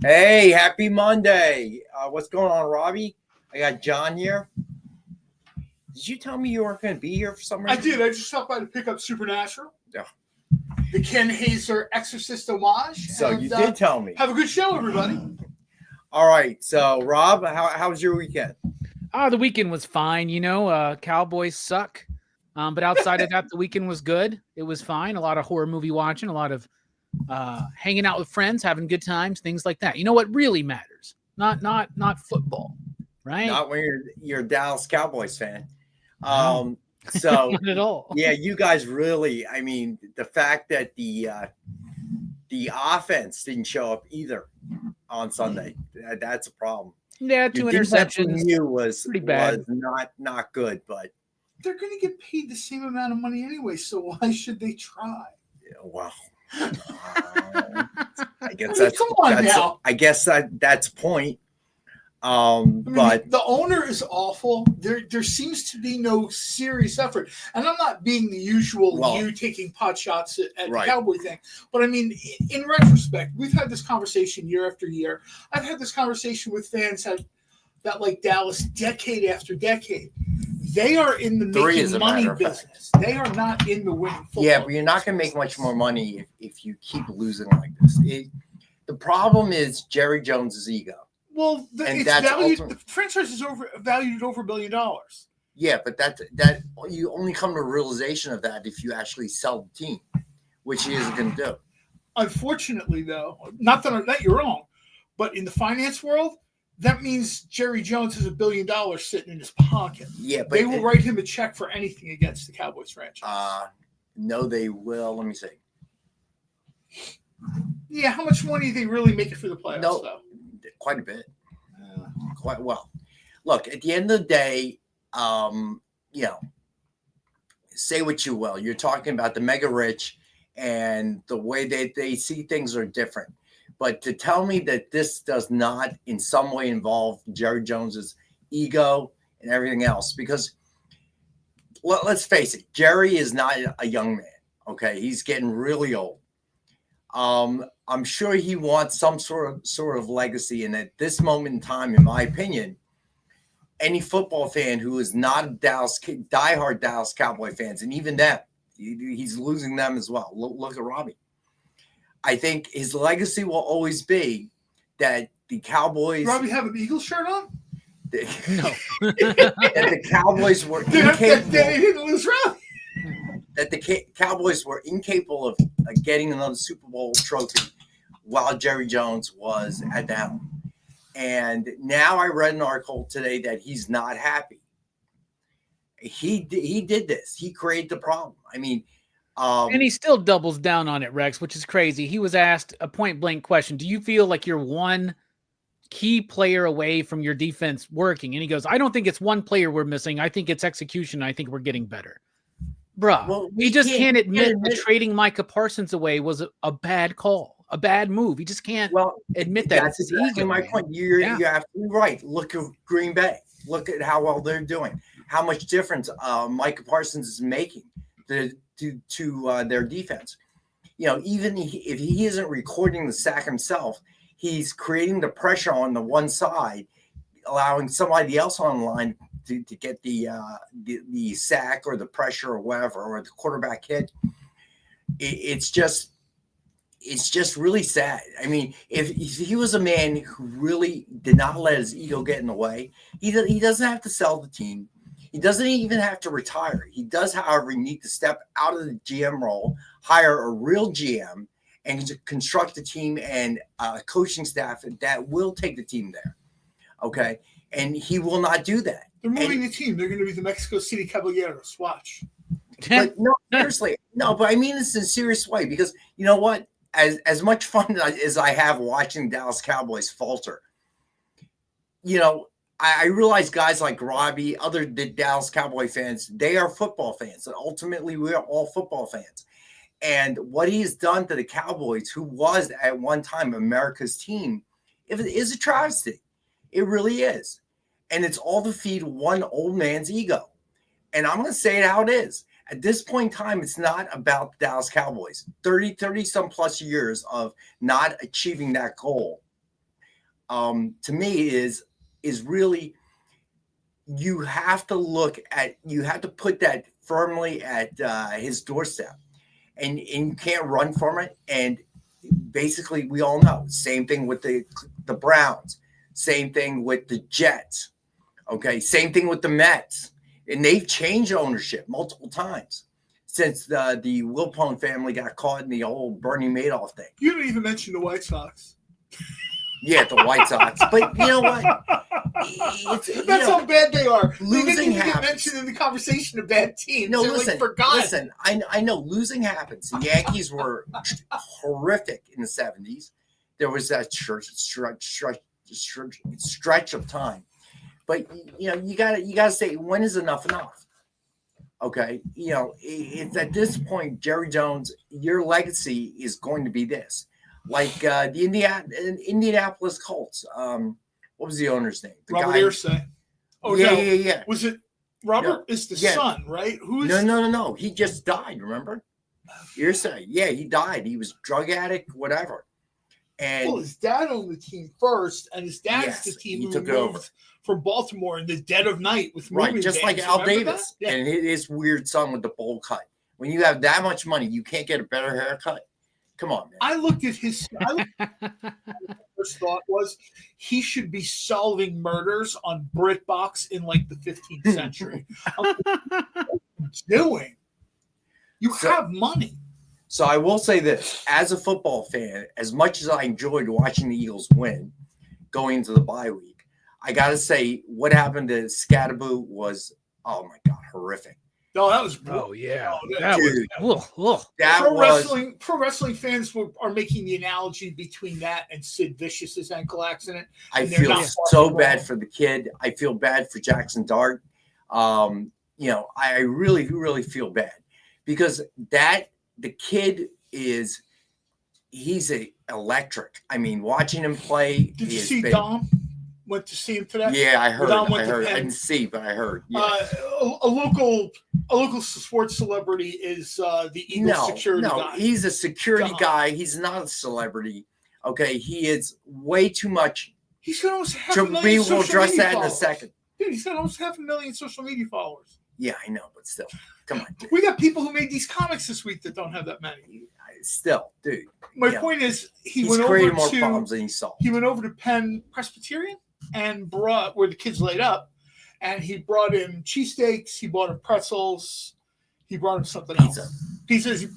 Hey, happy Monday. What's going on, Robbie? I got John here. Did you tell me you weren't going to be here for some I reason? did. I just stopped by to pick up Supernatural, Yeah. the Ken Hazer Exorcist homage. So and, you did tell me. Have a good show, everybody. All right. So, Rob, how was your weekend? The weekend was fine. Cowboys suck. But outside of that, the weekend was good. It was fine. A lot of horror movie watching, a lot of hanging out with friends, having good times, things like that. You know what really matters? Not football, right? Not when you're a Dallas Cowboys fan. No. So Not at all. yeah, you guys really. I mean, the fact that the offense didn't show up either on Sunday, that's a problem. Yeah, Your two defense from interceptions. you was Pretty bad. Was not good, but They're going to get paid the same amount of money anyway, so why should they try? well. I guess come on now. I guess that's point. But the owner is awful. There seems to be no serious effort, and I'm not being the usual you taking pot shots at the Cowboy thing. But I mean, in retrospect, we've had this conversation year after year. I've had this conversation with fans that like Dallas decade after decade. They are in the making money business. They are not in the winning football. Yeah, but you're not going to make much more money if you keep losing like this. The problem is Jerry Jones's ego. Well, the franchise is valued at over $1 billion. Yeah, but that you only come to a realization of that if you actually sell the team, which he isn't going to do. Unfortunately, though, not that you're wrong, but in the finance world, that means Jerry Jones has $1 billion sitting in his pocket. Yeah, but they will write him a check for anything against the Cowboys franchise. No, they will. Let me see. Yeah, how much money do they really make it for the playoffs? No, though? Quite a bit. Quite well. Look, at the end of the day, say what you will. You're talking about the mega rich and the way they see things are different. But to tell me that this does not in some way involve Jerry Jones's ego and everything else, because let's face it, Jerry is not a young man. Okay, he's getting really old. I'm sure he wants some sort of legacy, and at this moment in time, in my opinion, any football fan who is not a diehard Dallas Cowboy fans, and even them, he's losing them as well. Look at Robbie. I think his legacy will always be that the Cowboys. Robbie have an Eagles shirt on? No. That the Cowboys were incapable. They didn't lose Robbie. That the Cowboys were incapable of getting another Super Bowl trophy while Jerry Jones was at the helm. And now I read an article today that he's not happy. He did this. He created the problem. I mean, and he still doubles down on it, Rex, which is crazy. He was asked a point-blank question. Do you feel like you're one key player away from your defense working? And he goes, I don't think it's one player we're missing. I think it's execution. I think we're getting better. Bruh, well, he just can't admit that trading Micah Parsons away was a bad call, a bad move. He just can't admit that. That's exactly my point. You're absolutely right. Look at Green Bay. Look at how well they're doing. How much difference Micah Parsons is making to their defense. Even if he isn't recording the sack himself, he's creating the pressure on the one side, allowing somebody else on the line to get the sack or the pressure or whatever, or the quarterback hit. It's just really sad. I mean, if he was a man who really did not let his ego get in the way, he doesn't have to sell the team. He doesn't even have to retire. He does, however, need to step out of the GM role, hire a real GM, and construct a team and a coaching staff that will take the team there. Okay? And he will not do that. They're moving the team. They're going to be the Mexico City Caballeros. Watch. But no, seriously. No, but I mean this in a serious way, because you know what? As much fun as I have watching Dallas Cowboys falter, I realize guys like Robbie, other Dallas Cowboy fans, they are football fans. And ultimately, we are all football fans. And what he has done to the Cowboys, who was at one time America's team, is a travesty. It really is. And it's all to feed one old man's ego. And I'm going to say it how it is. At this point in time, it's not about the Dallas Cowboys. 30 some plus years of not achieving that goal to me is really, you have to put that firmly at his doorstep, and you can't run from it. And basically, we all know, same thing with the Browns, same thing with the Jets, okay, same thing with the Mets, and they've changed ownership multiple times since the Wilpon family got caught in the old Bernie Madoff thing. You didn't even mention the White Sox. Yeah, the White Sox. But you know what? That's how bad they are. Losing happens. Get mentioned in the conversation of bad teams. No, listen. I know losing happens. The Yankees were horrific in the 70s. There was that stretch of time. But you gotta say, when is enough enough? Okay, it's at this point, Jerry Jones, your legacy is going to be this. Like the Indianapolis Colts. What was the owner's name? Robert Irsay. Oh, yeah. Was it Robert? Yeah. Is the son, right? Who is? No. He just died. Remember? Irsay. Yeah, he died. He was a drug addict, whatever. And his dad owned the team first, and his dad's the team who took it over from Baltimore in the dead of night with just like Al Davis and his weird son with the bowl cut. When you have that much money, you can't get a better haircut. Come on, man. I looked at his. First thought was he should be solving murders on BritBox in like the 15th century. What are you doing? You have money. So I will say this: as a football fan, as much as I enjoyed watching the Eagles win, going into the bye week, I got to say what happened to Scadaboo was, oh my God, horrific. No, that was. Oh yeah, Pro wrestling fans are making the analogy between that and Sid Vicious's ankle accident. I feel so bad for the kid. I feel bad for Jackson Dart. I really, really feel bad because the kid he's electric. I mean, watching him play. Did you see Dom? Went to see him today. Yeah, I heard. I didn't see, but I heard. Yeah. A local sports celebrity is the Eagles security guy. No, he's a security guy. He's not a celebrity. Okay, he is way too much. He's got almost half a million social media followers. We'll address that in a second. Dude, he's got almost 500,000 social media followers. Yeah, I know, but still, come on. Dude. We got people who made these comics this week that don't have that many. Still, dude. My point is, he went over to Penn Presbyterian and brought where the kids laid up, and he brought him cheesesteaks, he brought him pretzels, he brought him something else. Pizzas.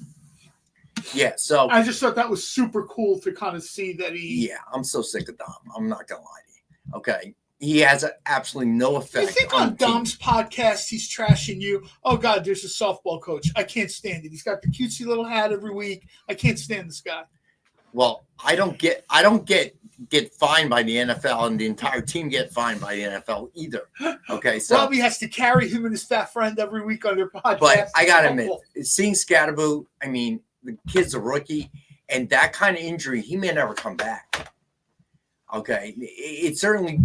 Yeah, so I just thought that was super cool to kind of see that he. Yeah, I'm so sick of Dom. I'm not gonna lie to you. Okay, he has absolutely no effect. You think on Dom's podcast he's trashing you? Oh God, there's a softball coach. I can't stand it. He's got the cutesy little hat every week. I can't stand this guy. Well, I don't get fined by the NFL, and the entire team get fined by the NFL either. Okay, so Robbie has to carry him and his fat friend every week on their podcast. But I gotta admit, seeing Scadaboo, I mean, the kid's a rookie, and that kind of injury, he may never come back. Okay, it certainly,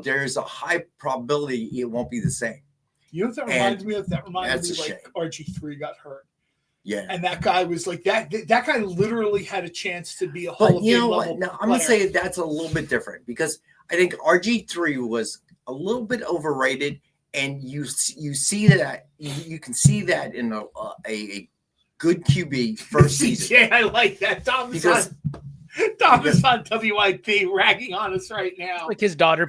there's a high probability it won't be the same. You know what that reminds me of? That reminded me like RG3 got hurt. Yeah, and that guy was like that. That guy literally had a chance to be a Hall of Fame level. Now I'm gonna say that's a little bit different because I think RG3 was a little bit overrated, and you see that you can see that in a good QB first season. Yeah, I like that. Tom is on WIP ragging on us right now. Like his daughter,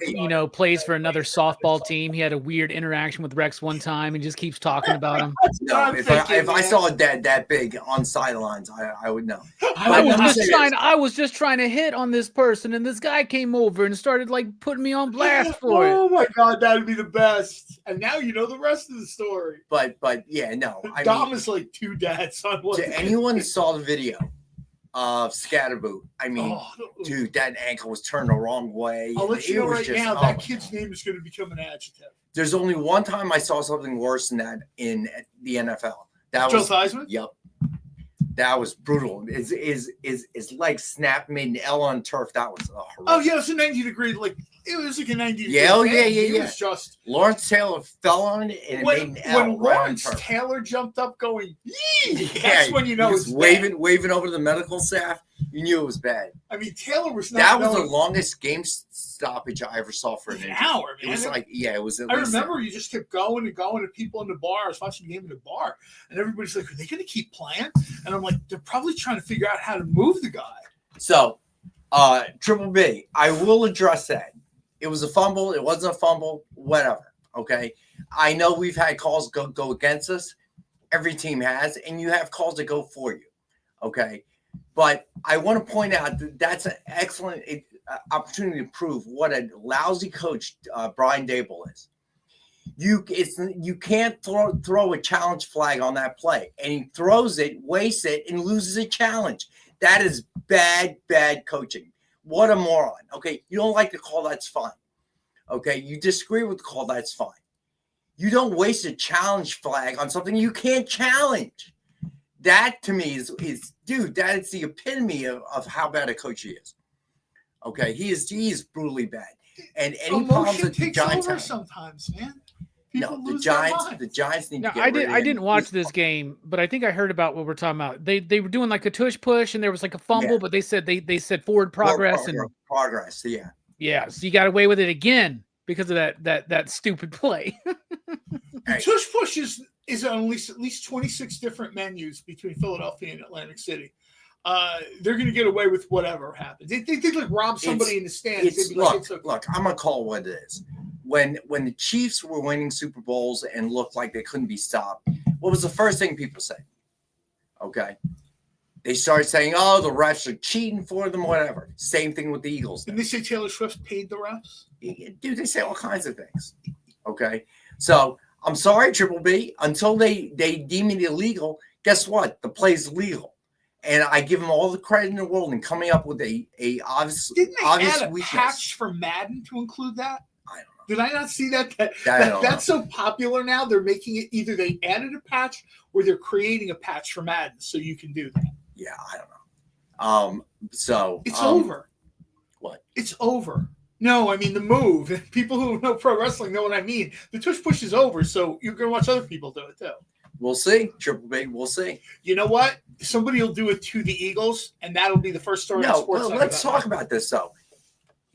plays for another softball team. He had a weird interaction with Rex one time and just keeps talking about him. No, if I saw it that big on sidelines, I would know. I was just trying to hit on this person, and this guy came over and started like putting me on blast for it. Oh my God, that would be the best. And now you know the rest of the story. But yeah, no. Dom is like two dads on one. To anyone who saw the video of Scadaboo, I mean, dude, that ankle was turned the wrong way. I'll let you know right now, that kid's name is going to become an adjective. There's only one time I saw something worse than that in the NFL. That was Joe Theismann? Yep. That was brutal. His leg snapped, made an L on turf. That was horrific. Oh yeah, it was a 90-degree. Like it was like a 90-degree. Yeah, It was just Lawrence Taylor fell on it and made an L. When Lawrence Taylor jumped up, going, "Yee!" That's when you know it's waving over the medical staff. You knew it was bad. I mean, Taylor was not. That was the longest game stoppage I ever saw for an hour. Man. It was like, yeah, it was. I remember you just kept going and going, and people in the bar. I was watching the game in the bar, and everybody's like, "Are they going to keep playing?" And I'm like, "They're probably trying to figure out how to move the guy." So, Triple B, I will address that. It was a fumble. It wasn't a fumble. Whatever. Okay. I know we've had calls go against us. Every team has, and you have calls that go for you. Okay. But I want to point out that that's an excellent opportunity to prove what a lousy coach Brian Dable is. You can't throw a challenge flag on that play, and he throws it, wastes it, and loses a challenge. That is bad coaching. What a moron. Okay, you don't like the call, that's fine. Okay, you disagree with the call, that's fine. You don't waste a challenge flag on something you can't challenge. That to me is dude, that is the epitome of how bad a coach he is. Okay, he is brutally bad. And any problems that the Giants have sometimes, man. The Giants need to get rid of him. I didn't watch this game, but I think I heard about what we're talking about. They were doing like a tush push, and there was like a fumble, but they said they said forward progress progress. Yeah. So you got away with it again because of that stupid play. The tush push is on at least 26 different menus between Philadelphia and Atlantic City. They're going to get away with whatever happens. They like rob somebody in the stands. Look, I'm going to call it what it is. When the Chiefs were winning Super Bowls and looked like they couldn't be stopped, what was the first thing people said? Okay. They started saying, oh, the refs are cheating for them, whatever. Same thing with the Eagles. Didn't they say Taylor Swift paid the refs? Dude, they say all kinds of things. Okay. So I'm sorry, Triple B. Until they deem it illegal, guess what? The play's legal. And I give them all the credit in the world in coming up with a obvious Didn't they obvious add a weakness. patch for Madden to include that? I don't know. Did I not see that? That's so popular now. They're making it either they added a patch or they're creating a patch for Madden so you can do that. Yeah, I don't know. So it's over. What? It's over. No, I mean the move. People who know pro wrestling know what I mean. The tush push is over, so you're going to watch other people do it too. We'll see, Triple B. We'll see. You know what? Somebody will do it to the Eagles, and that'll be the first story. No, well, let's talk about this though.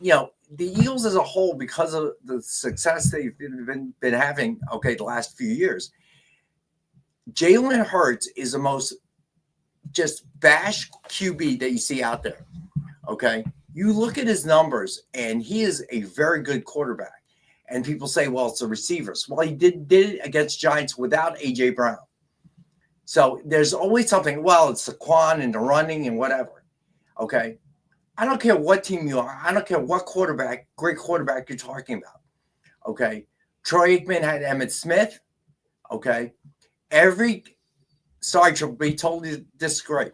You know, the Eagles as a whole, because of the success they've been having, the last few years, Jalen Hurts is the most just bash QB that you see out there. Okay, you look at his numbers, and he is a very good quarterback. And people say, well, it's the receivers. Well, he did it against Giants without A.J. Brown. So there's always something, well, it's Saquon and the running and whatever. Okay. I don't care what team you are. I don't care what great quarterback you're talking about. Okay. Troy Aikman had Emmitt Smith. Okay. Sorry, Triple B, totally disagree.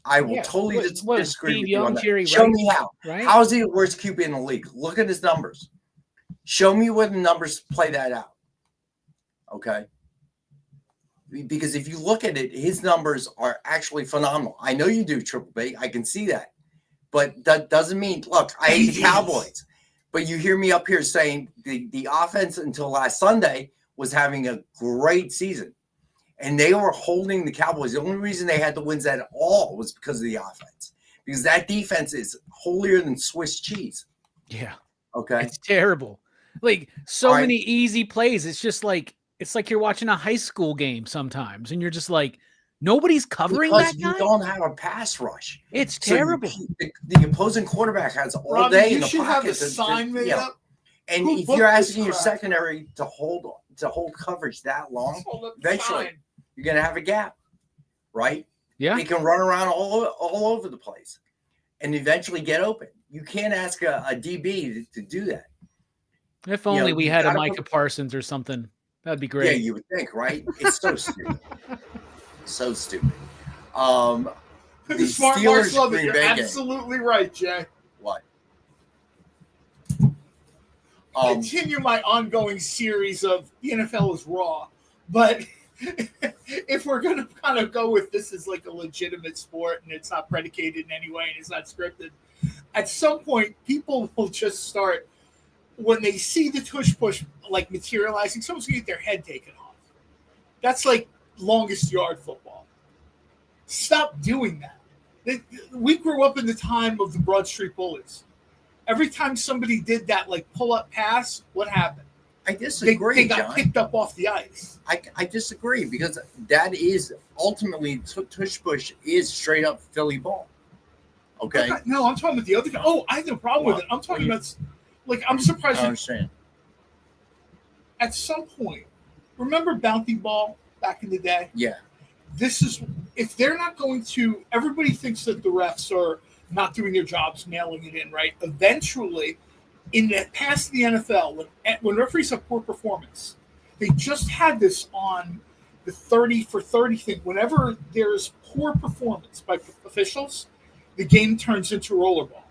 I will totally disagree with you on that. Show me how. Right? How is he the worst QB in the league? Look at his numbers. Show me where the numbers play that out. Okay. Because if you look at it, his numbers are actually phenomenal. I know you do, Triple B. I can see that. But that doesn't mean, look, I hate the Cowboys. But you hear me up here saying the offense until last Sunday was having a great season. And they were holding the Cowboys. The only reason they had the wins at all was because of the offense. Because that defense is holier than Swiss cheese. Yeah. Okay. It's terrible. Like many easy plays. It's like you're watching a high school game sometimes, and you're just like, nobody's covering that guy. You don't have a pass rush. It's terrible. The opposing quarterback has all day in the pocket. You should have a sign made up. And if you're asking your secondary to hold coverage that long, eventually you're going to have a gap, right? Yeah. They can run around all over the place and eventually get open. You can't ask a DB to do that. If only we had a Micah Parsons or something. That'd be great. Yeah, you would think, right? It's so stupid. So stupid. The smart Steelers love it. You're absolutely right, Jay. What? Continue my ongoing series of the NFL is raw, but if we're going to kind of go with this is like a legitimate sport and it's not predicated in any way and it's not scripted, at some point people will just start, when they see the tush push like materializing, someone's going to get their head taken off. That's like longest yard football. Stop doing that. We grew up in the time of the Broad Street Bullies. Every time somebody did that, like pull-up pass, what happened? I disagree, They got picked up off the ice. I disagree because that is ultimately tush push is straight up Philly ball. Okay. No, I'm talking about the other guy. Oh, I have no problem with it. I'm talking about, like, I'm surprised. I understand. At some point, remember Bounty Ball back in the day? Yeah. This is, if they're not going to, everybody thinks that the refs are not doing their jobs, mailing it in, right? Eventually, in the past the NFL, when referees have poor performance, they just had this on the 30 for 30 thing. Whenever there's poor performance by officials, the game turns into rollerball.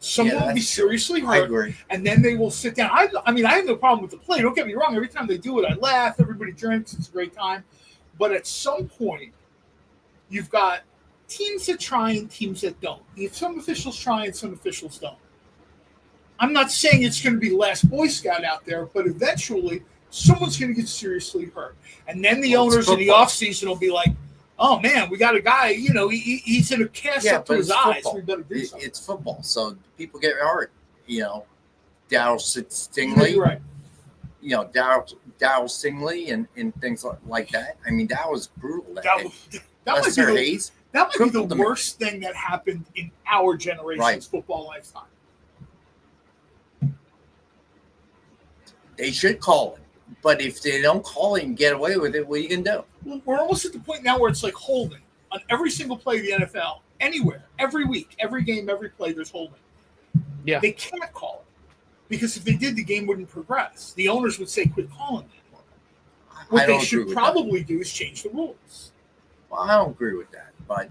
Someone will be seriously hurt, and then they will sit down. I mean, I have no problem with the play. Don't get me wrong. Every time they do it, I laugh. Everybody drinks. It's a great time. But at some point, you've got teams that try and teams that don't. Some officials try and some officials don't. I'm not saying it's going to be last Boy Scout out there, but eventually someone's going to get seriously hurt. And then the owners in the offseason will be like, oh, man, we got a guy, he's in a cast up to his eyes. We better do something. It's football, so people get hurt. Darryl Stingley. Right. Darryl Stingley and things like that. I mean, that was brutal. That might be the worst thing that happened in our generation's football lifetime. They should call it. But if they don't call it and get away with it, what are you going to do? Well, we're almost at the point now where it's like holding on every single play of the NFL, anywhere, every week, every game, every play, there's holding. Yeah. They can't call it because if they did, the game wouldn't progress. The owners would say, quit calling that. What they should probably do is change the rules. Well, I don't agree with that. But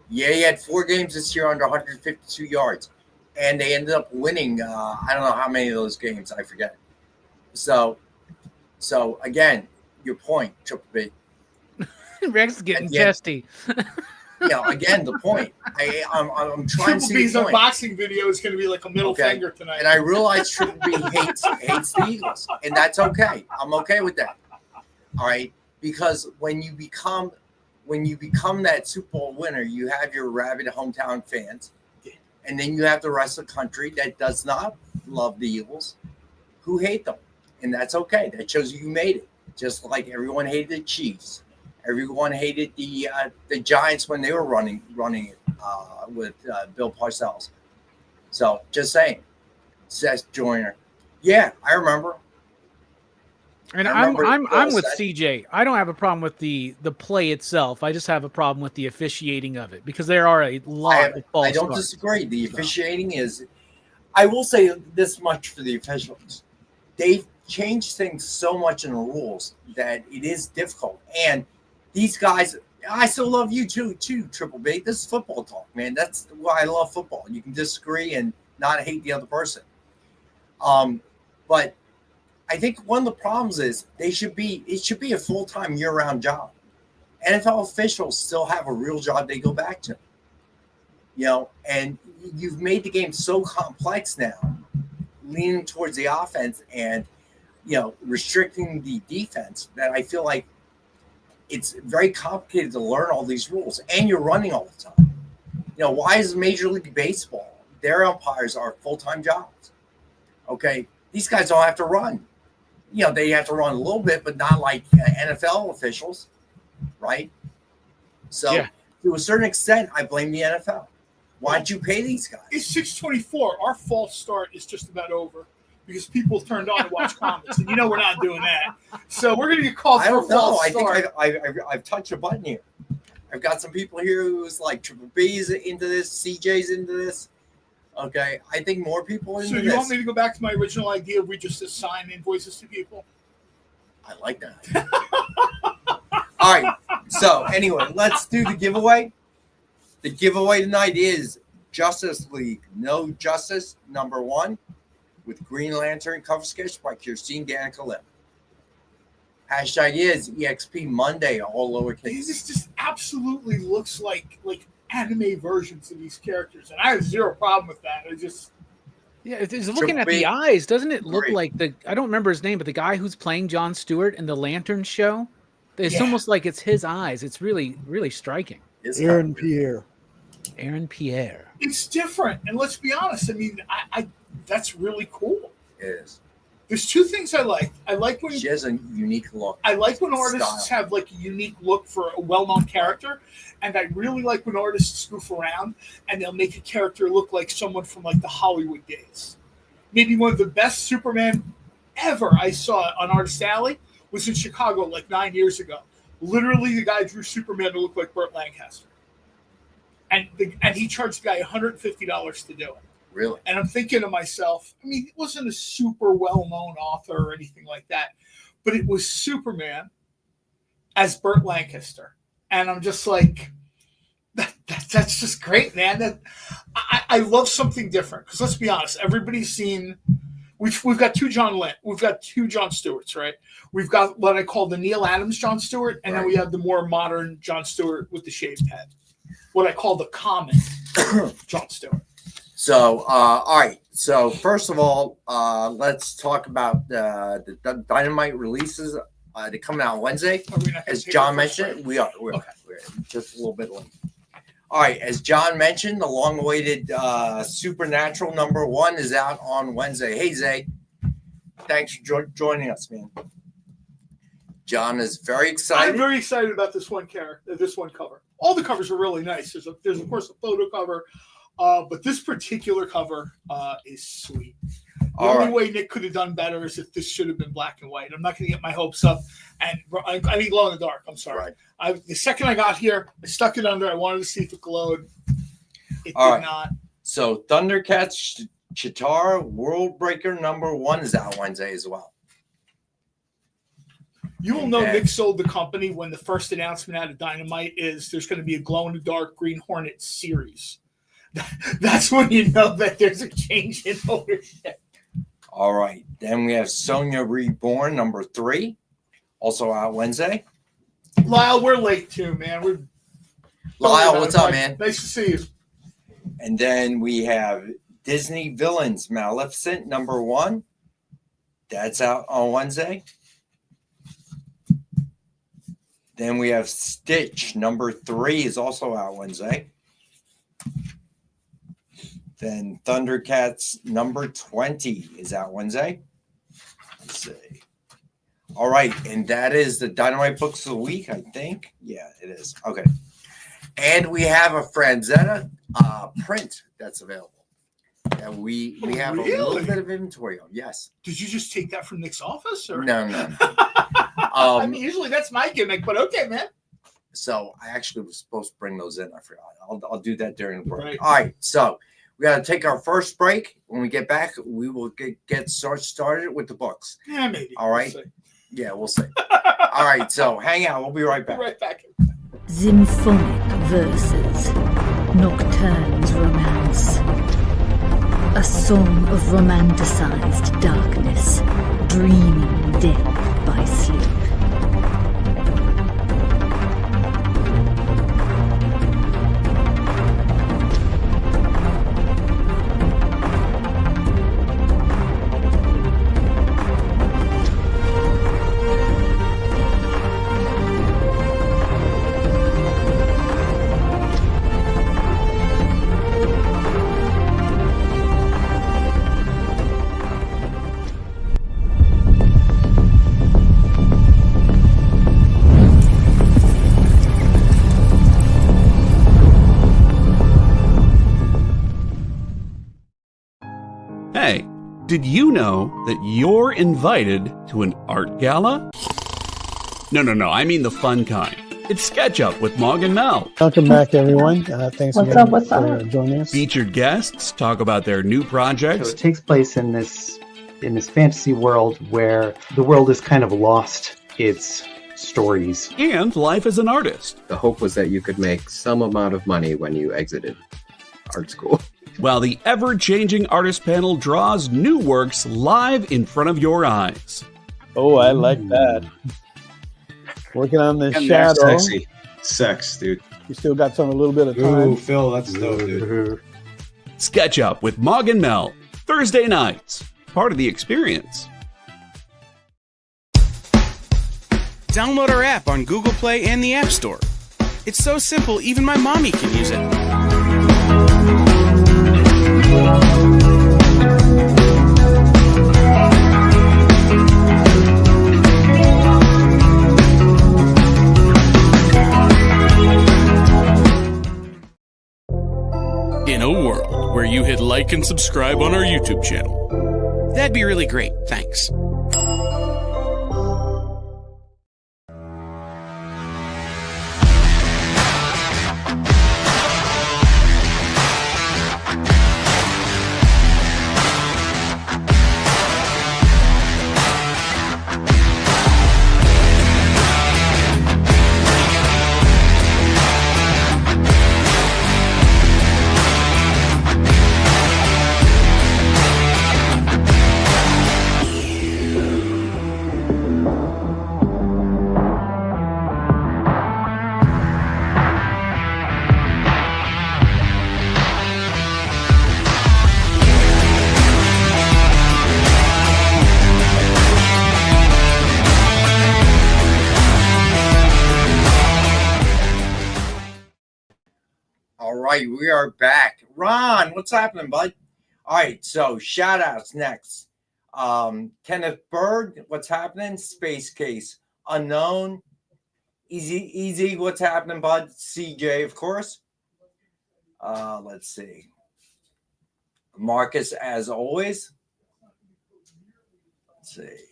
he had 4 games this year under 152 yards. And they ended up winning, I don't know how many of those games, I forget. So again, your point, Triple B. Rex is getting testy. Again, the point. I'm trying Triple to see B's the point. unboxing video is going to be like a middle finger tonight. And I realize Triple B hates the Eagles, and that's okay. I'm okay with that. All right, because when you become that Super Bowl winner, you have your rabid hometown fans. And then you have the rest of the country that does not love the Eagles, who hate them. And that's okay. That shows you made it. Just like everyone hated the Chiefs. Everyone hated the Giants when they were running it with Bill Parcells. So just saying. Seth Joyner. Yeah, I remember. And I'm with CJ. I don't have a problem with the play itself. I just have a problem with the officiating of it because there are a lot of false starts. I don't disagree. The officiating is. I will say this much for the officials: they've changed things so much in the rules that it is difficult. And these guys, I still love you too, Triple B. This is football talk, man. That's why I love football. You can disagree and not hate the other person. But I think one of the problems is it should be a full-time year-round job. NFL officials still have a real job they go back to. And you've made the game so complex now, leaning towards the offense and, restricting the defense that I feel like it's very complicated to learn all these rules. And you're running all the time. Why is Major League Baseball, their umpires are full-time jobs? Okay, these guys don't have to run. They have to run a little bit, but not like NFL officials, right? So to a certain extent, I blame the NFL. Why don't you pay these guys? It's 6:24. Our false start is just about over because people turned on to watch comics, and we're not doing that. So we're going to get called for a false start. I think I've touched a button here. I've got some people here who's like Triple B's into this, CJ's into this. Okay, I think more people into this. So you want me to go back to my original idea of we just assign invoices to people? I like that. All right. So anyway, let's do the giveaway. The giveaway tonight is Justice League No Justice #1 with Green Lantern cover sketch by Kirstine Danica Lim. Hashtag is EXP Monday, all lowercase. This just absolutely looks like anime versions of these characters, and I have zero problem with that. It's looking at the eyes, doesn't it look like I don't remember his name, but the guy who's playing Jon Stewart in the Lantern show? It's almost like it's his eyes. It's really, really striking. Aaron Pierre. Aaron Pierre. It's different, and let's be honest. I mean, I that's really cool. It is. There's two things I like. I like when she has a unique look. I like when artists have like a unique look for a well-known character, and I really like when artists goof around and they'll make a character look like someone from like the Hollywood days. Maybe one of the best Superman ever I saw on Artist Alley was in Chicago like 9 years ago. Literally, the guy drew Superman to look like Burt Lancaster, and he charged the guy $150 to do it. Really? And I'm thinking to myself, I mean, it wasn't a super well-known author or anything like that, but it was Superman as Burt Lancaster. And I'm just like, that's just great, man. I love something different. Because let's be honest, everybody's seen, we've got two John Stewarts, right? We've got what I call the Neil Adams John Stewart, and then we have the more modern John Stewart with the shaved head. What I call the common John Stewart. So, all right. So, first of all, let's talk about the Dynamite releases. They're coming out Wednesday. As John mentioned, we're just a little bit late. All right. As John mentioned, the long-awaited Supernatural #1 is out on Wednesday. Hey, Zay. Thanks for joining us, man. John is very excited. I'm very excited about this one cover. All the covers are really nice. There's of course, a photo cover. But this particular cover is sweet. The only way Nick could have done better is if this should have been black and white. I'm not going to get my hopes up. And I need glow in the dark. I'm sorry. Right. The second I got here, I stuck it under. I wanted to see if it glowed. It did not. So Thundercats Chitara World Breaker #1 is out Wednesday as well. You will know Nick sold the company when the first announcement out of Dynamite is there's going to be a glow in the dark Green Hornet series. That's when you know that there's a change in ownership. All right. Then we have Sonya Reborn #3, also out Wednesday. Lyle, we're late too, man. Lyle, what's up, man? Nice to see you. And then we have Disney Villains Maleficent #1. That's out on Wednesday. Then we have Stitch #3 is also out Wednesday. Then Thundercats #20 is out Wednesday. Let's see. All right, and that is the Dynamite Books of the Week, I think. Yeah, it is. Okay. And we have a Franzetta print that's available. And we have a little bit of inventory on. Yes. Did you just take that from Nick's office? Or? No. I mean, usually that's my gimmick, but okay, man. So I actually was supposed to bring those in. I forgot. I'll do that during the break. Right. All right, so we got to take our first break. When we get back, we will get started with the books. Yeah, maybe. All right. We'll see. All right, so hang out. We'll be right back. Right back. Symphonic verses, Nocturne's romance. A song of romanticized darkness, dreaming death by sleep. Hey, did you know that you're invited to an art gala? No, I mean the fun kind. It's SketchUp with Mog and Mel. Welcome back, everyone. Thanks again for joining us. Featured guests talk about their new projects. So it takes place in this fantasy world where the world has kind of lost its stories. And life as an artist. The hope was that you could make some amount of money when you exited art school. While the ever-changing artist panel draws new works live in front of your eyes. Oh, I like that. Working on the shadow. Sexy. Sex, dude. You still got a little bit of time. Ooh, Phil, that's dope, dude. SketchUp with Mog and Mel. Thursday nights. Part of the experience. Download our app on Google Play and the App Store. It's so simple, even my mommy can use it. In a world where you hit like and subscribe on our YouTube channel, that'd be really great. Thanks. We are back. Ron, what's happening, bud? All right, so shout outs next. Kenneth Bird, what's happening? Space Case Unknown. Easy, what's happening, bud? CJ, of course. Let's see. Marcus, as always. Let's see.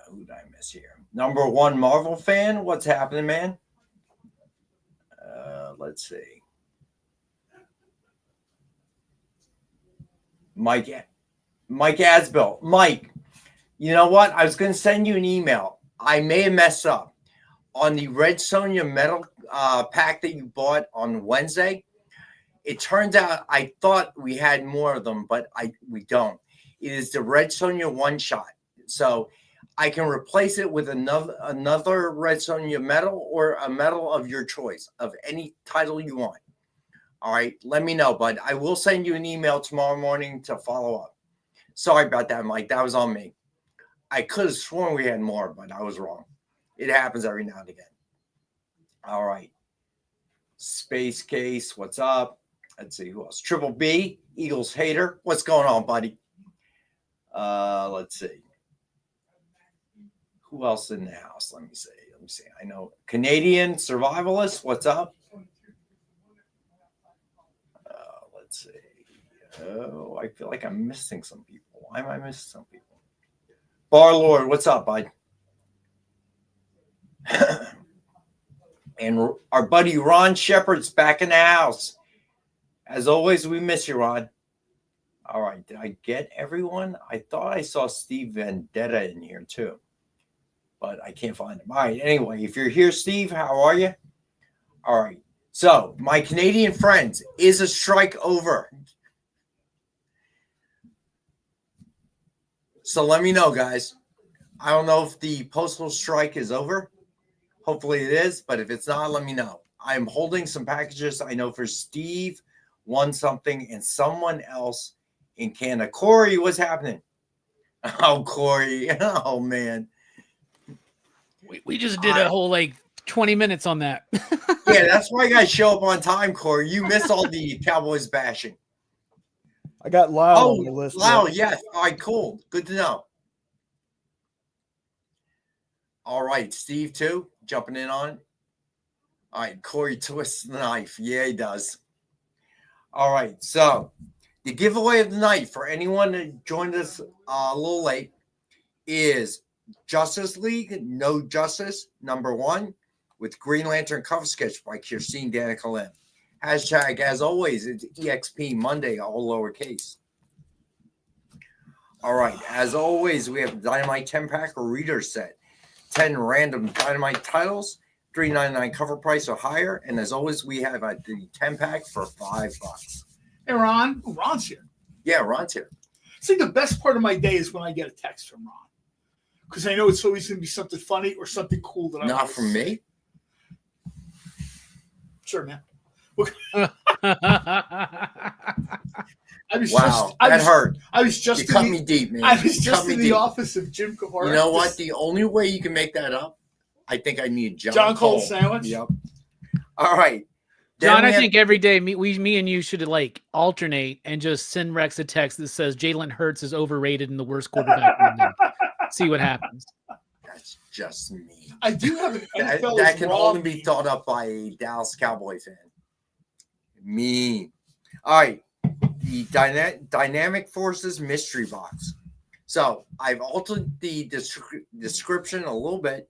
Who did I miss here? Number one Marvel fan, what's happening, man? Let's see. Mike Asbill. Mike, you know what? I was going to send you an email. I may have messed up. On the Red Sonja metal pack that you bought on Wednesday, it turns out I thought we had more of them, but we don't. It is the Red Sonja one-shot. So I can replace it with another Red Sonja metal or a metal of your choice, of any title you want. All right, let me know, bud. I will send you an email tomorrow morning to follow up. Sorry about that, Mike. That was on me. I could have sworn we had more, but I was wrong. It happens every now and again. All right. Space Case, what's up? Let's see who else. Triple B, Eagles hater. What's going on, buddy? Let's see. Who else in the house? Let me see. I know Canadian Survivalist. What's up? Let's see. Oh, I feel like I'm missing some people. Why am I missing some people? Bar Lord, what's up, bud? And our buddy Ron Shepard's back in the house. As always, we miss you, Ron. All right, did I get everyone? I thought I saw Steve Vendetta in here too, but I can't find him. All right, anyway, if you're here, Steve, how are you? All right. So, my Canadian friends, is a strike over? So let me know, guys. I don't know if the postal strike is over. Hopefully it is, but if it's not, let me know. I'm holding some packages. I know for Steve won something and someone else in Canada. Corey, what's happening? Oh, Corey. Oh, man. We just did a whole 20 minutes on that. Yeah, that's why I got to show up on time, Corey. You missed all the Cowboys bashing. I got Lyle on the list. Lyle, yes. All right, cool. Good to know. All right, Steve, too, jumping in on it. All right, Corey twists the knife. Yeah, he does. All right, so the giveaway of the night for anyone that joined us a little late is Justice League, No Justice, #1, with Green Lantern cover sketch by Kirstine Danica Lim. Hashtag, as always, it's EXP Monday, all lowercase. All right, as always, we have Dynamite 10-pack reader set. 10 random Dynamite titles, $3.99 cover price or higher. And as always, we have the 10-pack for $5. Hey, Ron. Oh, Ron's here. Yeah, Ron's here. See, the best part of my day is when I get a text from Ron. Because I know it's always going to be something funny or something cool that I Not from me? Sure, man. That hurt. I was just you cut me deep, man. I was just in the office of Jim Kahara. You know what? The only way you can make that up I think I need John Cole sandwich. Yep. All right. John, I think every day me and you should like alternate and just send Rex a text that says Jalen Hurts is overrated and the worst quarterback in the league. See what happens. That's just me. I do have an NFL that can only be thought up by a Dallas Cowboy fan. Me. All right. The Dynamic Forces Mystery Box. So I've altered the description a little bit.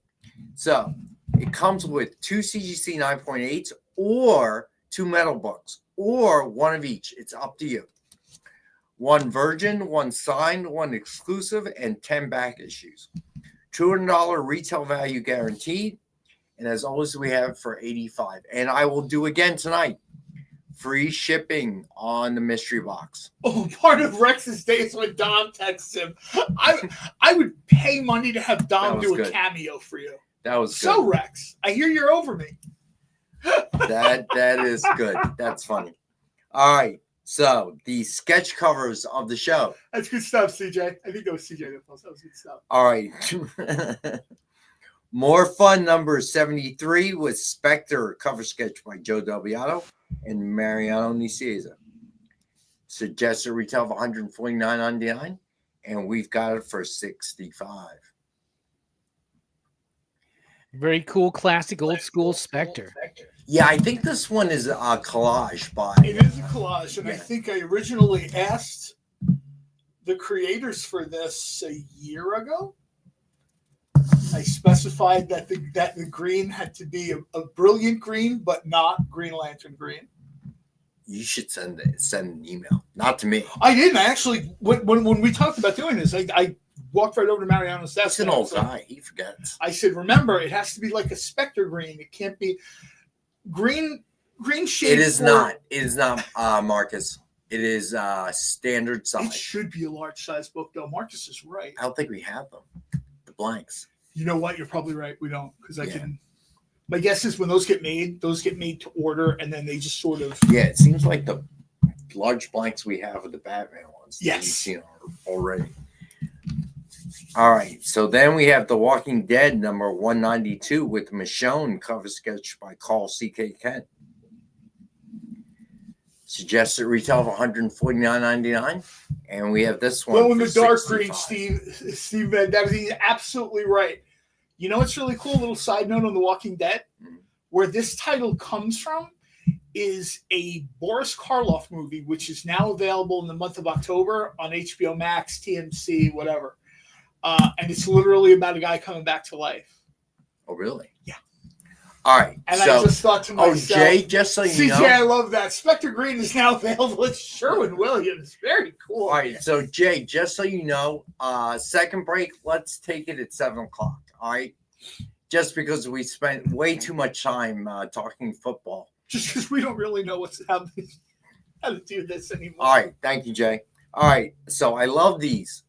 So it comes with 2 CGC 9.8s or 2 metal books or one of each. It's up to you. 1 virgin, 1 signed, 1 exclusive, and 10 back issues. $200 retail value guaranteed. And as always, we have it for $85. And I will do again tonight. Free shipping on the mystery box. Oh, part of Rex's day is when Dom texts him. I would pay money to have Dom do a cameo for you. That was good. So, Rex, I hear you're over me. That is good. That's funny. All right. So the sketch covers of the show. That's good stuff, CJ. I think that was CJ that was good stuff. All right. More Fun number 73 with Spectre cover sketch by Joe Delbiato and Mariano Nicieza. Suggested retail of $149.99, and we've got it for $65. Very cool, classic, old school Spectre. Yeah, I think this one is a collage by. It is a collage, and I think I originally asked the creators for this a year ago. I specified that the green had to be a brilliant green, but not Green Lantern green. You should send an email, not to me. I didn't actually. When we talked about doing this, I walked right over to Mariano's desk. He's an old guy. He forgets. I said, "Remember, it has to be like a Spectre green. It can't be green shade." It is not. It is not, Marcus. It is standard size. It should be a large size book, though. Marcus is right. I don't think we have them. The blanks. You know what? You're probably right. We don't, because I can. My guess is when those get made to order, and then they just sort of. Yeah, it seems like the large blanks we have are the Batman ones. Yes. That you've seen already. All right, so then we have The Walking Dead number 192 with Michonne cover sketch by Carl C.K. Kent. Suggested retail of $149.99, and we have this one. Glow in the dark green, Steve that is absolutely right. You know what's really cool? A little side note on The Walking Dead, where this title comes from is a Boris Karloff movie, which is now available in the month of October on HBO Max, TMC, whatever. And it's literally about a guy coming back to life. Oh, really? Yeah. All right. And I just thought to myself, Jay, just so you know. CJ, I love that. Spectre Green is now available at Sherwin-Williams. Very cool. All right. So, Jay, just so you know, second break, let's take it at 7 o'clock. All right. Just because we spent way too much time talking football. Just because we don't really know how to do this anymore. All right. Thank you, Jay. All right. So I love these.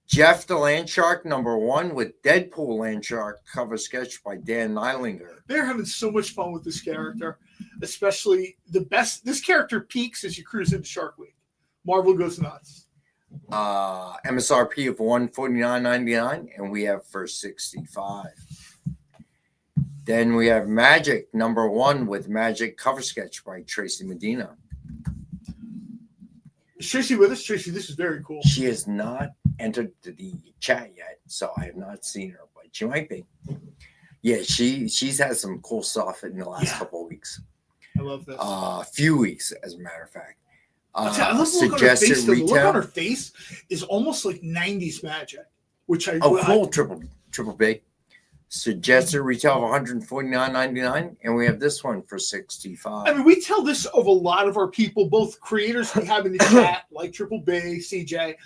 Jeff the Landshark number 1 with Deadpool Landshark cover sketch by Dan Neilinger. They're having so much fun with this character, especially this character peaks as you cruise into Shark Week. Marvel goes nuts. MSRP of $149.99, and we have for $65. Then we have Magic number 1 with Magic cover sketch by Tracy Medina. Is Tracy with us? Tracy, this is very cool. She has not entered the chat yet, so I have not seen her, but she might be. Yeah, she's had some cool stuff in the last couple of weeks. I love this. Few weeks, as a matter of fact. I love the look on her face. The look on her face is almost like 90s Magic, which I cool. Triple B. Suggested retail of $149.99, and we have this one for $65. I mean, we tell this of a lot of our people, both creators we have in the chat, like Triple B, CJ.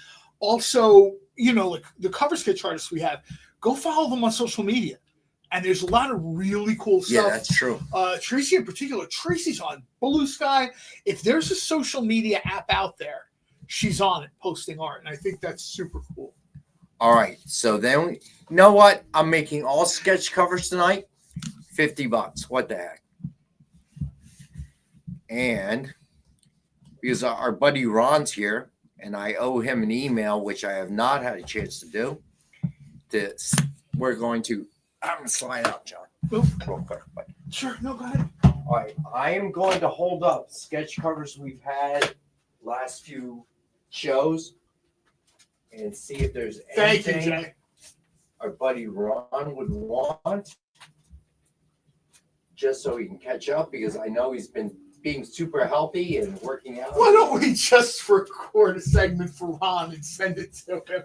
Also, like the cover sketch artists we have. Go follow them on social media. And there's a lot of really cool stuff. Yeah, that's true. Tracy in particular, Tracy's on Blue Sky. If there's a social media app out there, she's on it posting art. And I think that's super cool. All right. So then, you know what? I'm making all sketch covers tonight. $50. What the heck? And because our buddy Ron's here, and I owe him an email, which I have not had a chance to do, we're going to... I'm going to slide out, John. real quick. Sure, no, go ahead. All right, I am going to hold up sketch covers we've had last few shows and see if there's anything our buddy Ron would want, just so he can catch up, because I know he's been being super healthy and working out. Why don't we just record a segment for Ron and send it to him?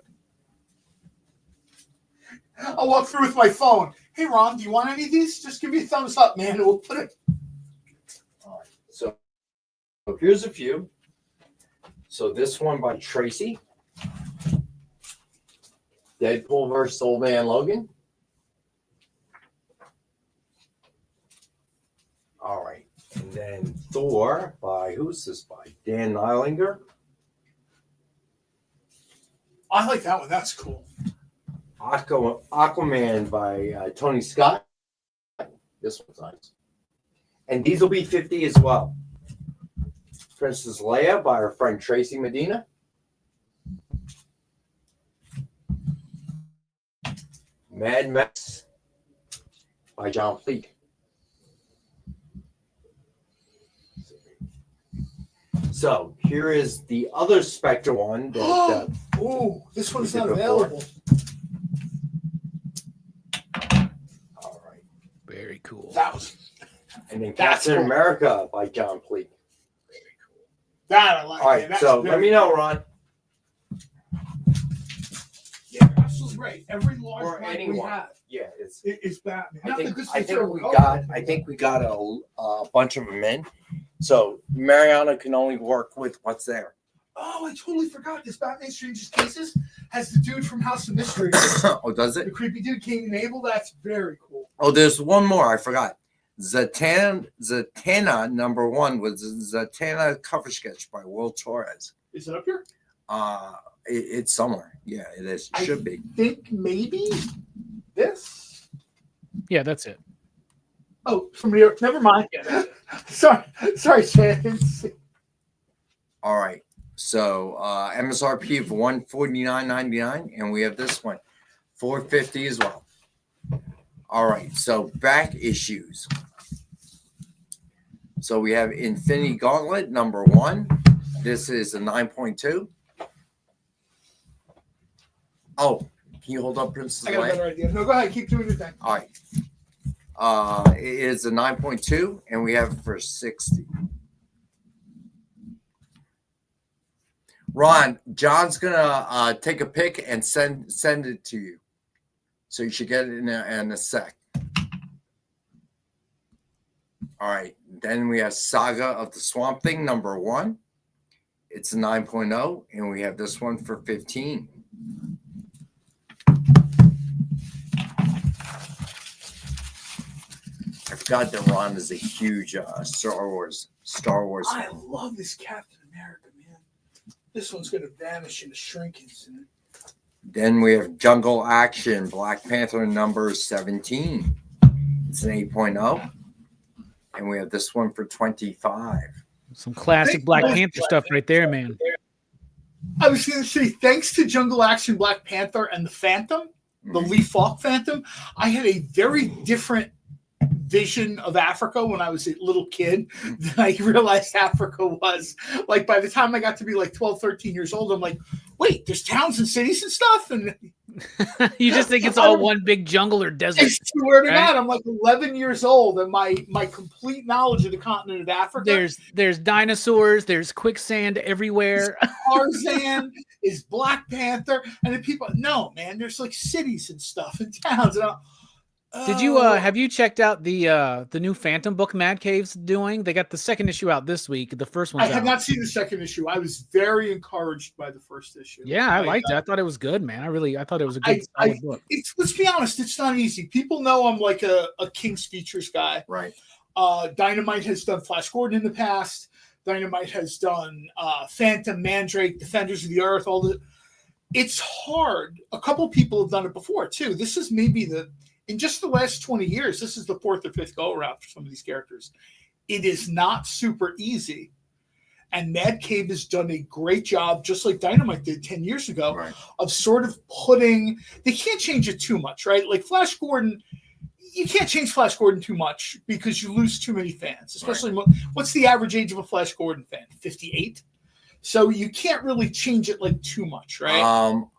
I'll walk through with my phone. Hey, Ron, do you want any of these? Just give me a thumbs up, man, and we'll put it. All right, so here's a few. So this one by Tracy. Deadpool versus Old Man Logan. All right. And then Thor by, who's this by? Dan Neilinger. I like that one. That's cool. Aquaman by Tony Scott. This one's nice. And these will be 50 as well. Princess Leia by our friend Tracy Medina. Mad Max by John Fleet. So here is the other Spectre one. That, oh, this one's not available. All right. Very cool. That was. And then Captain America by John Fleet. Very cool. That I like. All right, so let me know, Ron. Yeah, absolutely right. Every large blank we have, it's Batman. I think we got a bunch of them in. So Mariana can only work with what's there. Oh, I totally forgot. This Batman Strangest Cases has the dude from House of Mystery. Oh, does it? The creepy dude, Cain and Abel. That's very cool. Oh, there's one more. I forgot. Zatanna #1 was Zatanna cover sketch by Will Torres. Is it up here? It's somewhere. Yeah, it is. It should be. I think maybe this. Yeah, that's it. Oh, from New York. Never mind. Sorry, Shannon. All right. So MSRP of $149.99, and we have this one $450 as well. All right. So back issues. So we have Infinity Gauntlet #1. This is a 9.2. Oh, can you hold up Princess Leia? I got a better idea. No, go ahead. Keep doing your thing. All right. It is a 9.2, and we have it for $60. Ron, John's gonna take a pic and send it to you, so you should get it in a sec. All right. Then we have Saga of the Swamp Thing #1. It's a 9.0, and we have this one for $15. I forgot that Ron is a huge Star Wars fan. I love this Captain America, man. This one's going to vanish into shrinkage. Then we have Jungle Action, Black Panther #17. It's an 8.0. And we have this one for $25. Some classic Black Panther stuff right there, man. I was going to say, thanks to Jungle Action, Black Panther, and the Phantom, the Lee Falk Phantom, I had a very different vision of Africa when I was a little kid than I realized Africa was. Like, by the time I got to be like 12, 13 years old, I'm like, wait, there's towns and cities and stuff? And you just think it's all one big jungle or desert. I swear to God, I'm like 11 years old, and my complete knowledge of the continent of Africa. There's dinosaurs, there's quicksand everywhere. Tarzan is Black Panther, and then people, no, man, there's like cities and stuff and towns. And did you have you checked out the new Phantom book Mad Cave's doing? They got the second issue out this week. The first one. I have not seen the second issue. I was very encouraged by the first issue. Yeah, I liked it. I thought it was good, man. I thought it was a good solid book. Let's be honest, it's not easy. People know I'm like a King's Features guy. Right. Dynamite has done Flash Gordon in the past. Dynamite has done Phantom, Mandrake, Defenders of the Earth. It's hard. A couple people have done it before too. This is maybe in just the last 20 years, this is the fourth or fifth go around for some of these characters. It is not super easy. And Mad Cave has done a great job, just like Dynamite did 10 years ago, of sort of they can't change it too much, right? Like Flash Gordon, you can't change Flash Gordon too much because you lose too many fans. Especially, what's the average age of a Flash Gordon fan? 58. So you can't really change it like too much, right?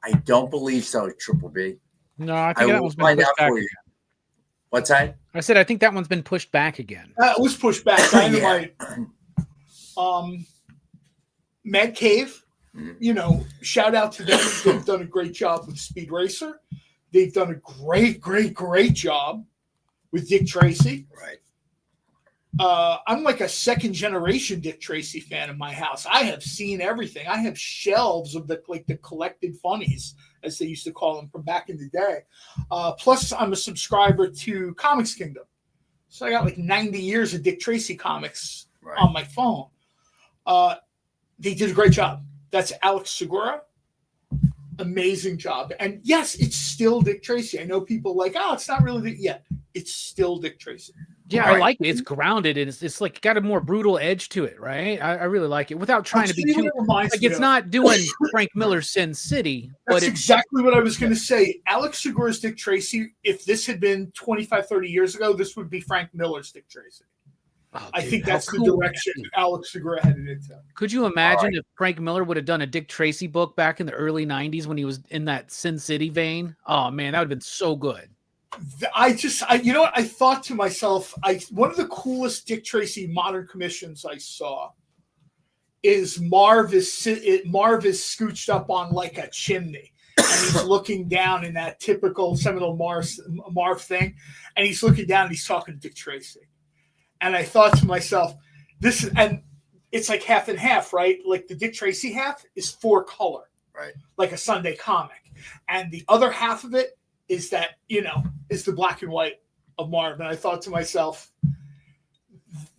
I don't believe so, Triple B. No, I think that one's been pushed back again. What's that? I said I think that one's been pushed back again. It was pushed back. Dynamite. Mad Cave. Shout out to them. They've done a great job with Speed Racer. They've done a great job with Dick Tracy. Right. I'm like a second generation Dick Tracy fan in my house. I have seen everything. I have shelves of the collected funnies, as they used to call them from back in the day. Plus, I'm a subscriber to Comics Kingdom. So I got like 90 years of Dick Tracy comics on my phone. They did a great job. That's Alex Segura. Amazing job. And yes, it's still Dick Tracy. I know people like, it's not really it's still Dick Tracy. Yeah, I like it. It's grounded and it's like got a more brutal edge to it, right? I really like it without trying to be too like it's not doing Frank Miller's Sin City. That's exactly what I was going to say. Alex Segura's Dick Tracy, if this had been 25, 30 years ago, this would be Frank Miller's Dick Tracy. I think that's the direction Alex Segura headed into. Could you imagine if Frank Miller would have done a Dick Tracy book back in the early 90s when he was in that Sin City vein? Oh, man, that would have been so good. I thought to myself, one of the coolest Dick Tracy modern commissions I saw is Marv is scooched up on like a chimney. And he's looking down in that typical Seminole Marv thing. And he's looking down and he's talking to Dick Tracy. And I thought to myself, and it's like half and half, right? Like the Dick Tracy half is 4-color, right? Like a Sunday comic. And the other half of it is that, is the black and white of Marv. And I thought to myself,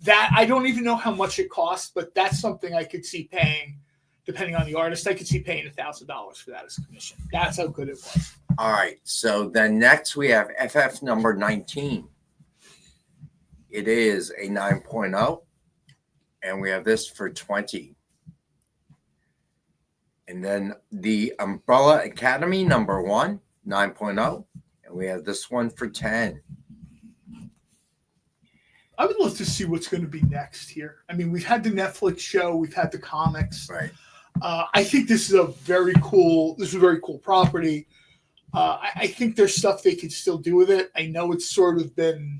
that I don't even know how much it costs, but that's something I could see paying, depending on the artist. I could see paying $1,000 for that as a commission. That's how good it was. All right. So then next we have FF number 19. It is a 9.0, and we have this for 20. And then the Umbrella Academy number 1, 9.0, and we have this one for 10. I would love to see what's going to be next here. I mean, we've had the Netflix show, we've had the comics. Right. I think this is a very cool property. I think there's stuff they could still do with it. I know it's sort of been,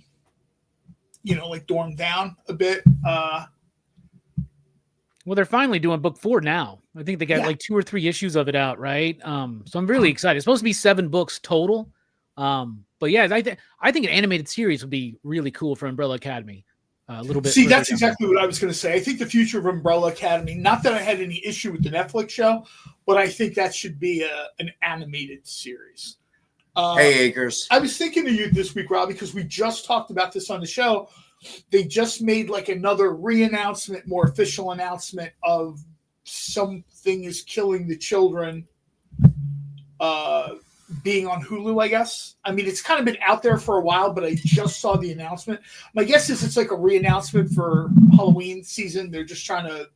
like dormed down a bit. Well, they're finally doing book 4 now. I think they got like 2 or 3 issues of it out, right? So I'm really excited. It's supposed to be 7 books total. But yeah, I think an animated series would be really cool for Umbrella Academy. A little bit. See, that's exactly what I was going to say. I think the future of Umbrella Academy, not that I had any issue with the Netflix show, but I think that should be an animated series. Hey, Acres. I was thinking of you this week, Robbie, because we just talked about this on the show. They just made like another re-announcement, more official announcement of Something is Killing the Children being on Hulu, I guess. I mean, it's kind of been out there for a while, but I just saw the announcement. My guess is it's like a re-announcement for Halloween season. They're just trying to...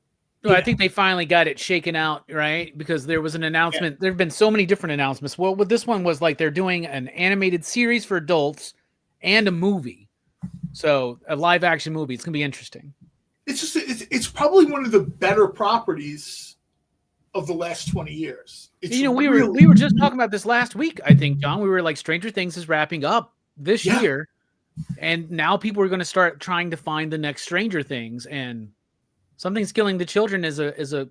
Well, I think they finally got it shaken out, right? Because there was an announcement. Yeah. There have been so many different announcements. Well, what this one was like, they're doing an animated series for adults and a movie. So a live action movie. It's going to be interesting. It's probably one of the better properties of the last 20 years. We were just talking about this last week, I think, John. We were like, Stranger Things is wrapping up this year. And now people are going to start trying to find the next Stranger Things, and Something's Killing the Children is a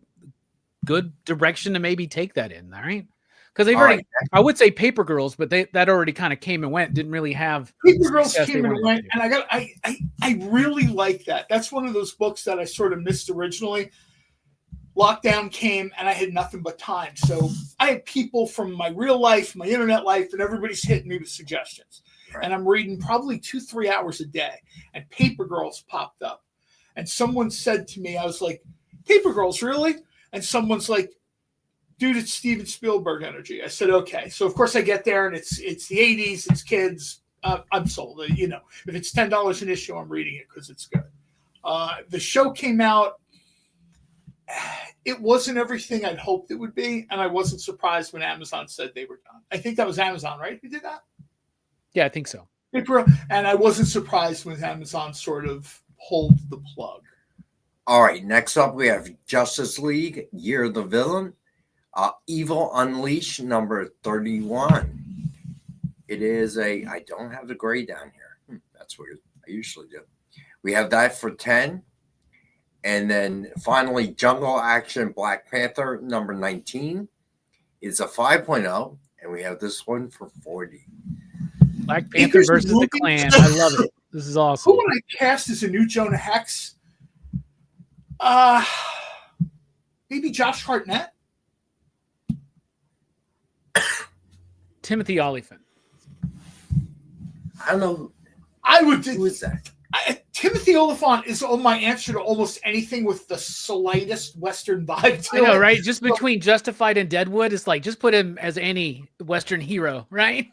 good direction to maybe take that in, all right? Because they've already, I would say Paper Girls, but that already kind of came and went. Didn't really have Paper Girls came and went, and I really like that. That's one of those books that I sort of missed originally. Lockdown came, and I had nothing but time, so I had people from my real life, my internet life, and everybody's hitting me with suggestions. Right. And I'm reading probably 2-3 hours a day, and Paper Girls popped up. And someone said to me, I was like, Paper Girls, really? And someone's like, dude, it's Steven Spielberg energy. I said, okay. So, of course, I get there, and it's the 80s, it's kids. I'm sold. If it's $10 an issue, I'm reading it because it's good. The show came out. It wasn't everything I'd hoped it would be, and I wasn't surprised when Amazon said they were done. I think that was Amazon, right? Who did that? Yeah, I think so. And I wasn't surprised when Amazon sort of pulled the plug. All right, next up we have Justice League, Year of the Villain, Evil Unleashed, number 31. It is I don't have the gray down here. That's weird. I usually do. We have that for 10. And then finally, Jungle Action Black Panther, number 19. It's a 5.0, and we have this one for 40. Black Panther versus the Klan. I love it. This is awesome. Who would I cast as a new Jonah Hex? Maybe Josh Hartnett? Timothy Olyphant. I don't know. I would. Who is that? Timothy Olyphant is on my answer to almost anything with the slightest Western vibe to I know, it. right? Just between Justified and Deadwood, it's like just put him as any Western hero, right?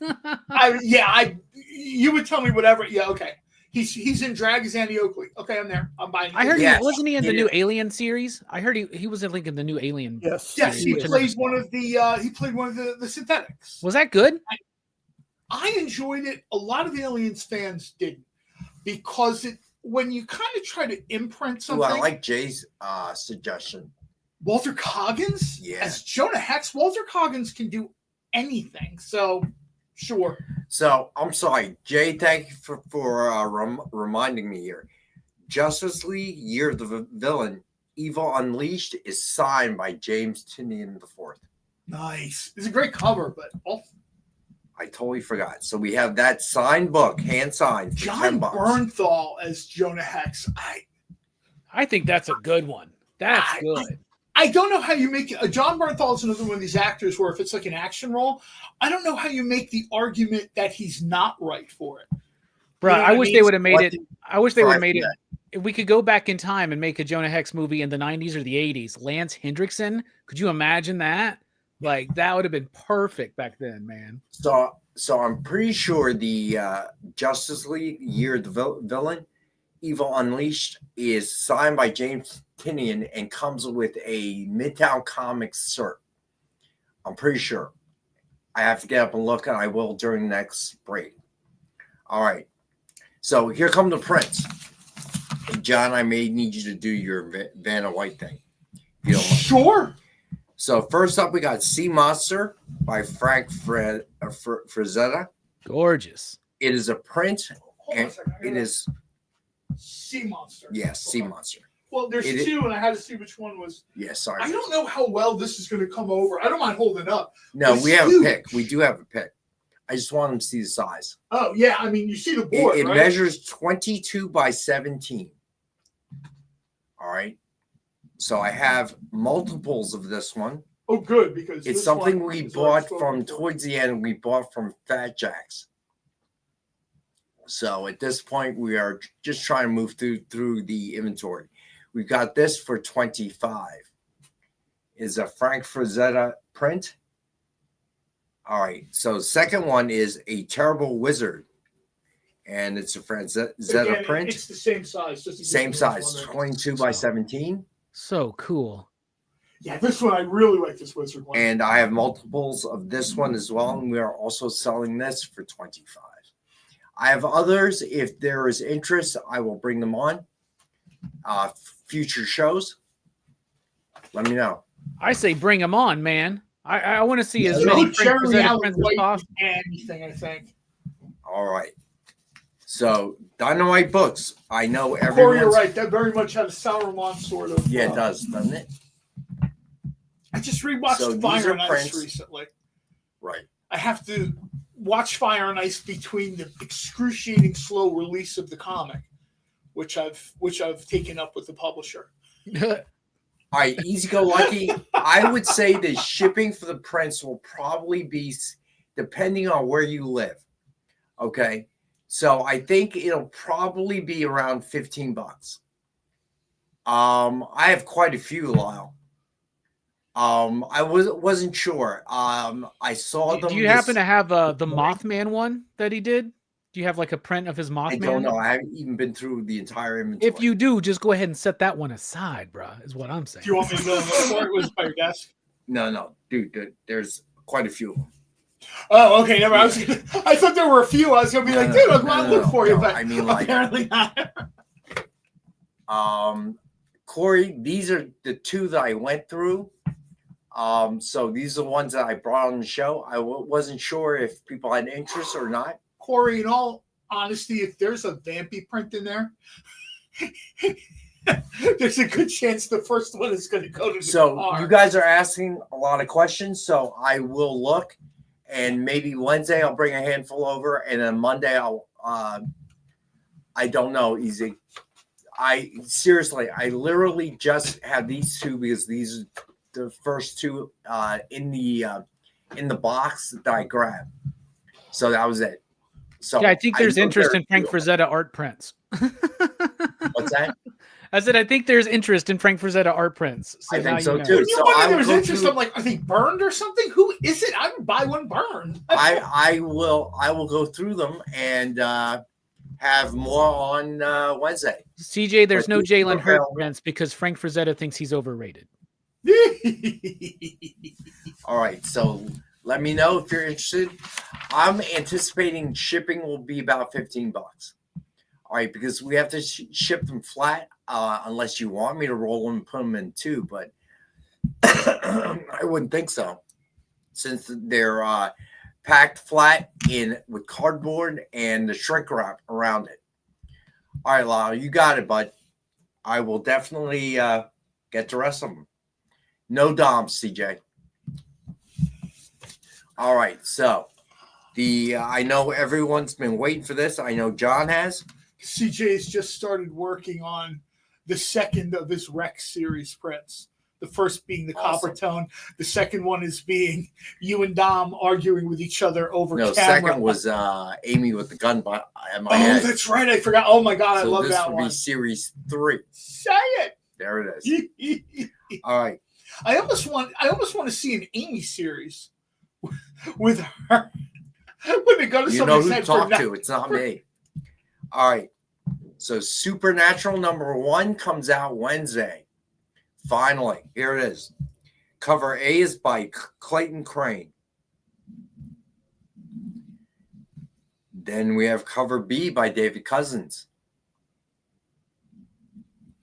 You would tell me whatever. Yeah, okay. He's in drag as Andy Oakley. Okay, I'm there. I'm buying. I heard wasn't he in the new Alien series? I heard he was in like in the new Alien. Yes, he played one of the synthetics. Was that good? I enjoyed it. A lot of Aliens fans didn't, because when you kind of try to imprint something. I like Jay's suggestion. Walter Coggins as Jonah Hex. Walter Coggins can do anything. So, sure. So I'm sorry, Jay. Thank you for reminding me here. Justice League: Year of the Villain, Evil Unleashed is signed by James Tynion IV. Nice. It's a great cover, but I totally forgot. So we have that signed book, hand signed, for John $10. Bernthal as Jonah Hex. I think that's a good one. That's good. I don't know how you make it. John Bernthal is another one of these actors where if it's like an action role, I don't know how you make the argument that he's not right for it. Bro, I wish they would have made it. I wish they would have made it. If we could go back in time and make a Jonah Hex movie in the 90s or the 80s, Lance Hendrickson, could you imagine that? Like, that would have been perfect back then, man. So I'm pretty sure the Justice League Year of the Villain, Evil Unleashed, is signed by James Tynion and comes with a Midtown Comics cert. I'm pretty sure. I have to get up and look, and I will during the next break. All right. So here come the prints. Hey, John, I may need you to do your Vanna White thing. If you don't mind. Sure. So first up, we got Sea Monster by Frank Frazetta. Gorgeous. It is a print, and it is Sea Monster. Yes, Sea Monster. Well, there's two, and I had to see which one was. Yes, sorry. I don't know how well this is going to come over. I don't mind holding it up. No, we have a pick. We do have a pick. I just want them to see the size. Oh, yeah. I mean, you see the board, It right? measures 22 by 17. All right. So I have multiples of this one. Oh, good, because it's something we bought from towards the end. We bought from Fat Jack's. So at this point, we are just trying to move through the inventory. We've got this for 25. Is a Frank Frazetta print. All right. So second one is a Terrible Wizard. And it's a Frazetta print. It's the same size. Same size, 22 by 17. So cool. Yeah, this one, I really like this wizard one. And I have multiples of this one as well. And we are also selling this for 25. I have others. If there is interest, I will bring them on. Future shows. Let me know. I say bring them on, man. I want to see as many friends as possible. Anything, I think. All right. So, Dynamite Books. I know everyone. Corey, you're right. That very much has Sauron sort of. Yeah, it does, doesn't it? I just rewatched Fire and Ice recently. Right. I have to watch Fire and Ice between the excruciating slow release of the comic, which I've taken up with the publisher. All right, Easy Go Lucky. I would say the shipping for the prints will probably be depending on where you live. Okay. So I think it'll probably be around $15. I have quite a few, Lyle. I wasn't sure. I saw them. Do you happen to have the Mothman one that he did? Do you have like a print of his Mothman? I don't know. I haven't even been through the entire inventory. If you do, just go ahead and set that one aside, bro. Is what I'm saying. Do you want me to go look for it? Was by your desk? No, dude. There's quite a few of them. Oh, okay. Never. I thought there were a few. I was gonna be like, dude, I'll look for you, but I mean, like, apparently not. Corey, these are the two that I went through. So these are the ones that I brought on the show. I wasn't sure if people had interest or not. Corey, in all honesty, if there's a Vampy print in there, there's a good chance the first one is going to go to the car. You guys are asking a lot of questions, so I will look, and maybe Wednesday I'll bring a handful over, and then Monday I'll I don't know, Easy. I literally just have these two because these are the first two in the box that I grabbed. So that was it. So yeah, I think there's interest in Frank Frazetta art prints. What's that? I said I think there's interest in Frank Frazetta art prints. So I think so you know. too. When you wonder there's interest, I'm like, are they burned or something? Who is it? I would buy one burned. I will go through them and have more on Wednesday. CJ, there's no Jalen Hurt prints because Frank Frazetta thinks he's overrated. All right, so let me know if you're interested. I'm anticipating shipping will be about $15. All right, because we have to ship them flat, unless you want me to roll them and put them in two, but I wouldn't think so, since they're packed flat in with cardboard and the shrink wrap around it. All right, Lyle, you got it, bud. I will definitely get the rest of them. No DOMs, CJ. All right, so I know everyone's been waiting for this. I know John has. CJ's just started working on the second of his Rex series prints. The first being the Copper Tone. The second one is being you and Dom arguing with each other over camera. Second was Amy with the gun at my head. Oh, that's right. I forgot. Oh, my God. I love that one. This would be series 3. Say it. There it is. All right. I almost want to see an Amy series with her. When they go to somebody's head. You know who to talk to. It's not me. All right. So Supernatural #1 comes out Wednesday. Finally, here it is. Cover A is by Clayton Crane. Then we have cover B by David Cousins.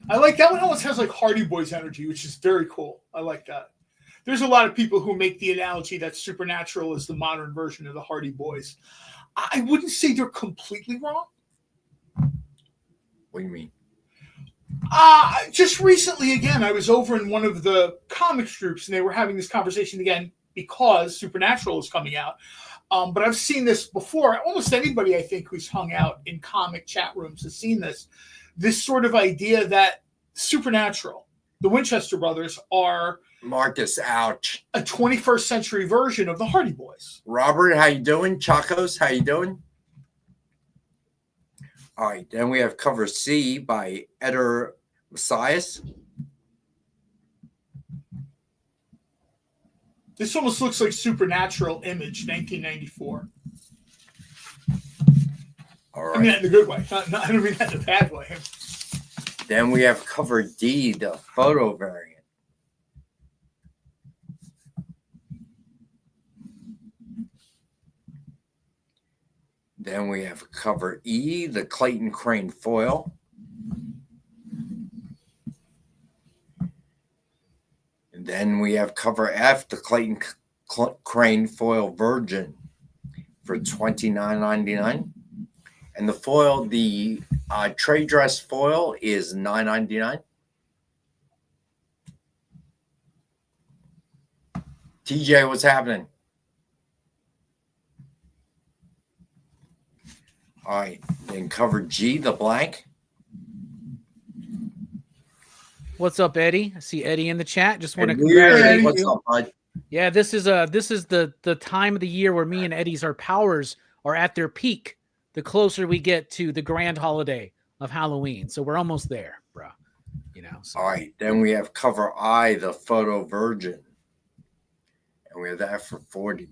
I like that one. Almost has like Hardy Boys energy, which is very cool. I like that. There's a lot of people who make the analogy that Supernatural is the modern version of the Hardy Boys. I wouldn't say they're completely wrong. What do you mean? Just recently, again, I was over in one of the comics groups, and they were having this conversation again because Supernatural is coming out. But I've seen this before. Almost anybody, I think, who's hung out in comic chat rooms has seen this. This sort of idea that Supernatural, the Winchester brothers, are Marcus, ouch. A 21st century version of the Hardy Boys. Robert, how you doing? Chacos, how you doing? All right, then we have cover C by Eder Messias. This almost looks like Supernatural Image, 1994. All right. I mean that in a good way. I don't mean that in a bad way. Then we have cover D, the photo variant. Then we have cover E, the Clayton Crane foil. And then we have cover F, the Clayton Crane foil Virgin for $29.99. And the foil, the trade dress foil is $9.99. TJ, what's happening? All right, then cover G, the blank. What's up, Eddie? I see Eddie in the chat. Just want to congratulate you. What's up, bud? Yeah, this is the time of the year where me and Eddie's our powers are at their peak. The closer we get to the grand holiday of Halloween, so we're almost there, bro. You know. So. All right, then we have cover I, the photo Virgin, and we have that for $40.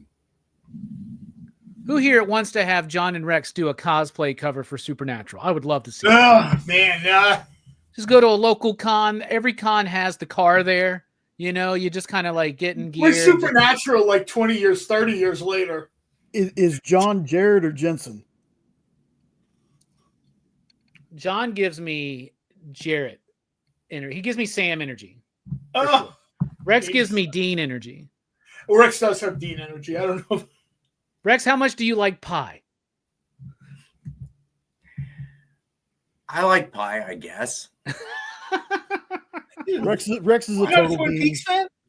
Who here wants to have John and Rex do a cosplay cover for Supernatural? I would love to see it. Oh, man. Just go to a local con. Every con has the car there. You know, you just kind of like getting gear. We're Supernatural like 20 years, 30 years later. Is John Jared or Jensen? John gives me Jarrett energy. He gives me Sam energy. Oh, Rex gives me Dean energy. Rex does have Dean energy. I don't know. Rex, how much do you like pie? I like pie, I guess. Rex is a total Dean.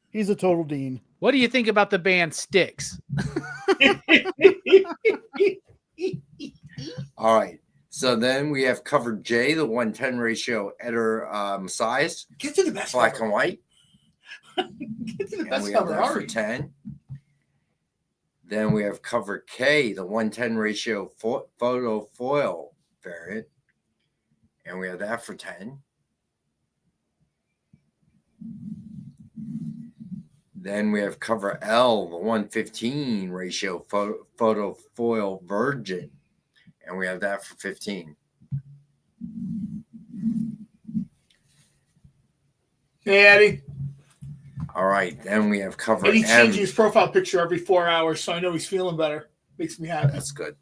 He's a total Dean. What do you think about the band Styx? All right. So then we have cover J, the 110 ratio Eder size. Get to the best black cover. and white. Get to the And best we have cover. that for Already. 10. Then we have cover K, the 110 ratio photo foil variant. And we have that for 10. Then we have cover L, the 115 ratio photo foil virgin. And we have that for 15. Hey, Eddie. All right. Then we have cover Eddie M. changes his profile picture every 4 hours, so I know he's feeling better. Makes me happy. That's good.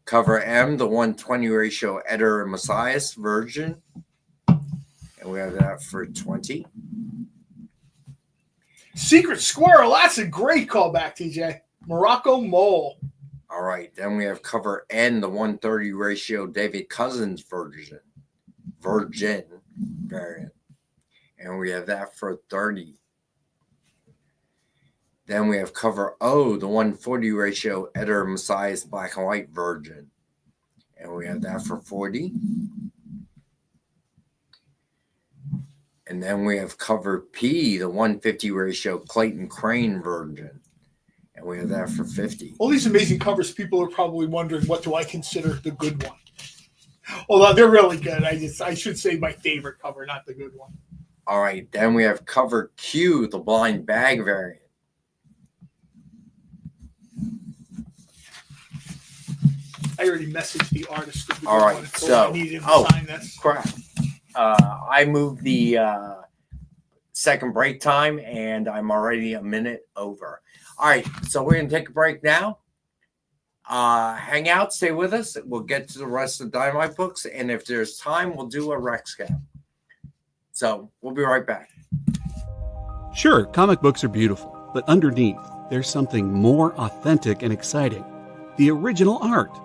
Cover M, the 120 ratio Eder Messias virgin. And we have that for 20. Secret Squirrel. That's a great callback, TJ. Morocco Mole. All right. Then we have cover N, the 130 ratio David Cousins virgin variant. And we have that for 30. Then we have cover O, the 140 ratio Eder Messias black and white virgin. And we have that for 40. And then we have cover P, the 150 ratio Clayton Crane virgin. And we have that for 50. All these amazing covers, people are probably wondering, what do I consider the good one? Although they're really good. I should say my favorite cover, not the good one. All right. Then we have cover Q, the blind bag variant. I already messaged the artist. All right. So, I needed him to sign this. Crap. I moved the second break time, and I'm already a minute over. All right. So we're going to take a break now. Hang out. Stay with us. We'll get to the rest of the Dynamite books, and if there's time, we'll do a Rex Cap. So we'll be right back. Sure, comic books are beautiful, but underneath, there's something more authentic and exciting. The original art.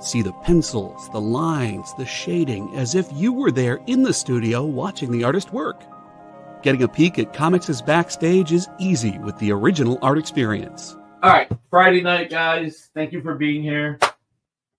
See the pencils, the lines, the shading, as if you were there in the studio watching the artist work. Getting a peek at comics' backstage is easy with the original art experience. All right, Friday night, guys. Thank you for being here.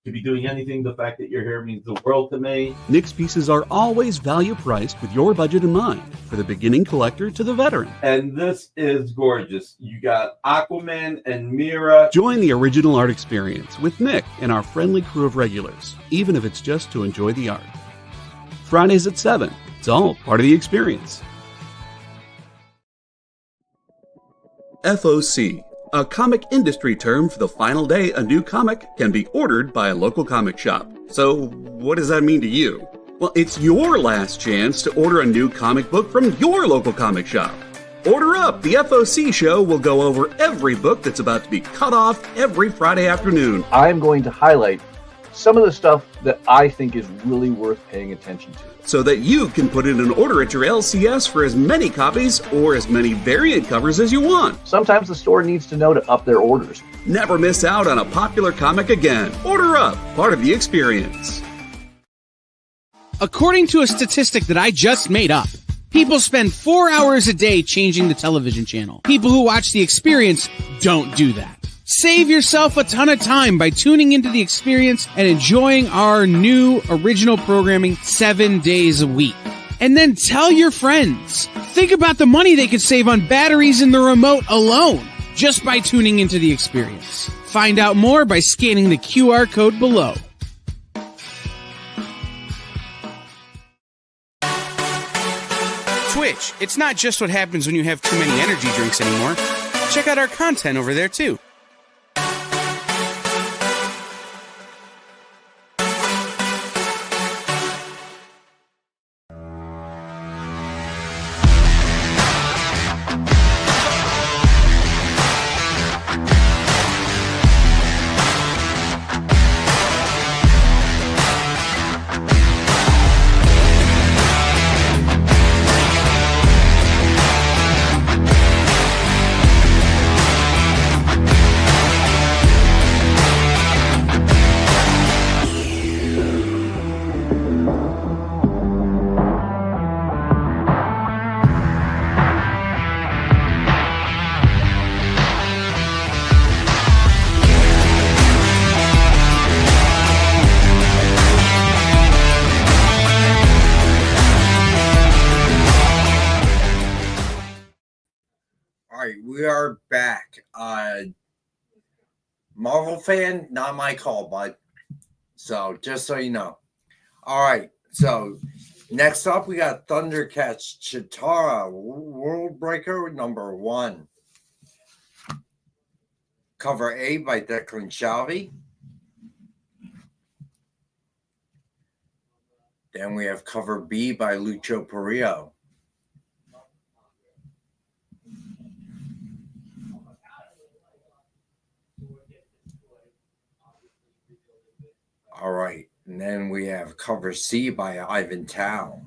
To be doing anything, the fact that you're here means the world to me. Nick's pieces are always value priced with your budget in mind, for the beginning collector to the veteran. And this is gorgeous. You got Aquaman and Mira. Join the original art experience with Nick and our friendly crew of regulars, even if it's just to enjoy the art. Fridays at 7. It's all part of the experience. FOC. A comic industry term for the final day a new comic can be ordered by a local comic shop. So, what does that mean to you? Well, it's your last chance to order a new comic book from your local comic shop. Order up! The FOC show will go over every book that's about to be cut off every Friday afternoon. I'm going to highlight some of the stuff that I think is really worth paying attention to, so that you can put in an order at your LCS for as many copies or as many variant covers as you want. Sometimes the store needs to know to up their orders. Never miss out on a popular comic again. Order up, part of the experience. According to a statistic that I just made up, people spend 4 hours a day changing the television channel. People who watch the experience don't do that. Save yourself a ton of time by tuning into the experience and enjoying our new original programming 7 days a week. And then tell your friends. Think about the money they could save on batteries in the remote alone just by tuning into the experience. Find out more by scanning the QR code below. Twitch, it's not just what happens when you have too many energy drinks anymore. Check out our content over there too. right, we are back. Marvel fan, not my call, bud. So just so you know. All right, so next up we got Thundercats Chitara World Breaker #1. Cover A by Declan Shalvey. Then we have cover B by Lucho Perillo. All right. And then we have cover C by Ivan Tao.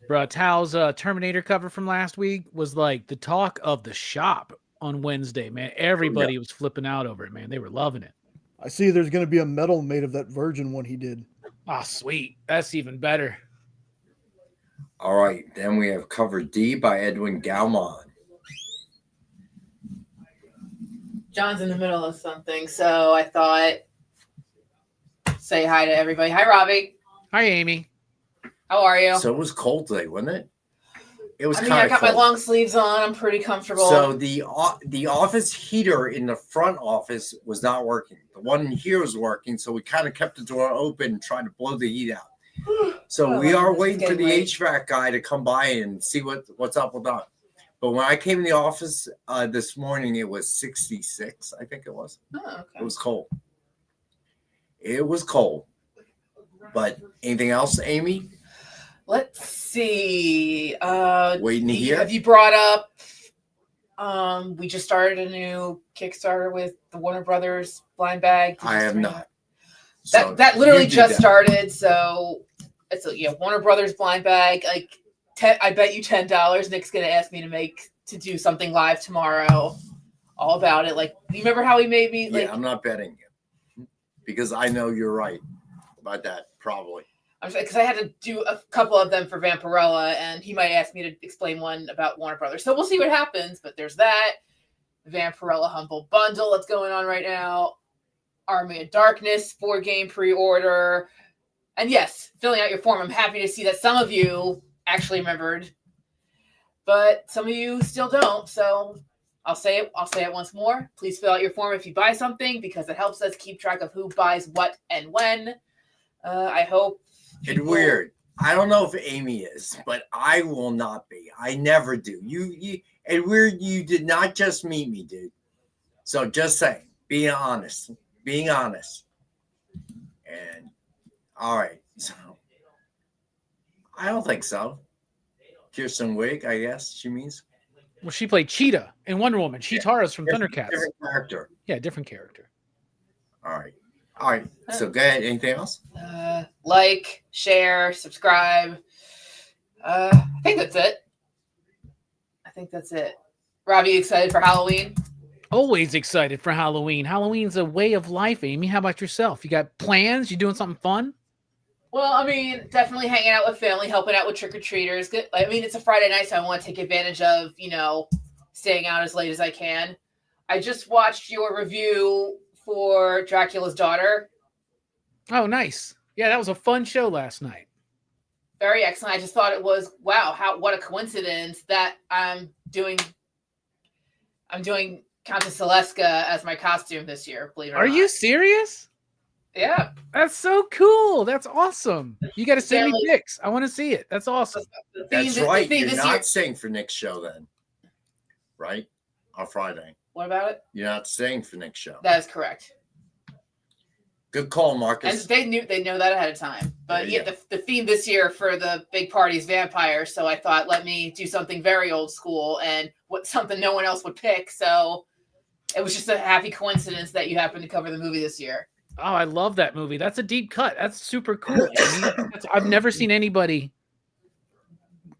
Bro, Tao's Terminator cover from last week was like the talk of the shop on Wednesday, man. Everybody was flipping out over it, man. They were loving it. I see there's going to be a medal made of that Virgin one he did. Ah, sweet. That's even better. All right. Then we have cover D by Edwin Galman. John's in the middle of something, so I thought say hi to everybody. Hi, Robbie. Hi, Amy. How are you? So it was cold today, wasn't it? It was I kind of got cold. my long sleeves on. I'm pretty comfortable. So the office heater in the front office was not working. The one in here was working, so we kind of kept the door open, trying to blow the heat out. So we are waiting for the HVAC guy to come by and see what's up with that. But when I came in the office this morning, it was 66, I think it was. Oh, okay. It was cold. It was cold. But anything else, Amy? Let's see. Waiting to hear. Have you brought up? We just started a new Kickstarter with the Warner Brothers blind bag. I have not. That literally just started. So it's Warner Brothers blind bag. Like I bet you $10. Nick's gonna ask me to do something live tomorrow, all about it. Like, you remember how he made me? Like, I'm not betting you because I know you're right about that. Probably. Because I had to do a couple of them for Vampirella, and he might ask me to explain one about Warner Brothers. So we'll see what happens. But there's that Vampirella Humble Bundle that's going on right now. Army of Darkness 4-game pre-order. And yes, filling out your form. I'm happy to see that some of you actually remembered, but some of you still don't. So I'll say it once more. Please fill out your form if you buy something, because it helps us keep track of who buys what and when. I hope. It's weird. I don't know if Amy is, but I will not be. I never do. You and weird. You did not just meet me, dude. So just saying, being honest. And all right. So I don't think so. Kirsten Wiig, I guess she means. Well, she played Cheetah in Wonder Woman. Chitara's from Thundercats. Different character. Yeah, different character. All right. So go ahead. Anything else? Like, share, subscribe. I think that's it. Robbie, excited for Halloween? Always excited for Halloween. Halloween's a way of life, Amy. How about yourself? You got plans? You doing something fun? Well, I mean, definitely hanging out with family, helping out with trick-or-treaters. I mean, it's a Friday night, so I want to take advantage of, staying out as late as I can. I just watched your review for Dracula's Daughter. Oh, nice. Yeah, that was a fun show last night. Very excellent. I just thought it was, wow, what a coincidence that I'm doing Countess Celestica as my costume this year, believe it or not. Are you serious? Yeah. That's so cool. That's awesome. You got to send me pics. I want to see it. That's awesome. That's right. You're not staying for Nick's show then, right? On Friday. What about it? You're not staying for Nick's show. That is correct. Good call, Marcus. And they know that ahead of time. But the theme this year for the big party is vampires. So I thought, let me do something very old school and something no one else would pick. So it was just a happy coincidence that you happened to cover the movie this year. Oh, I love that movie. That's a deep cut. That's super cool. I've never seen anybody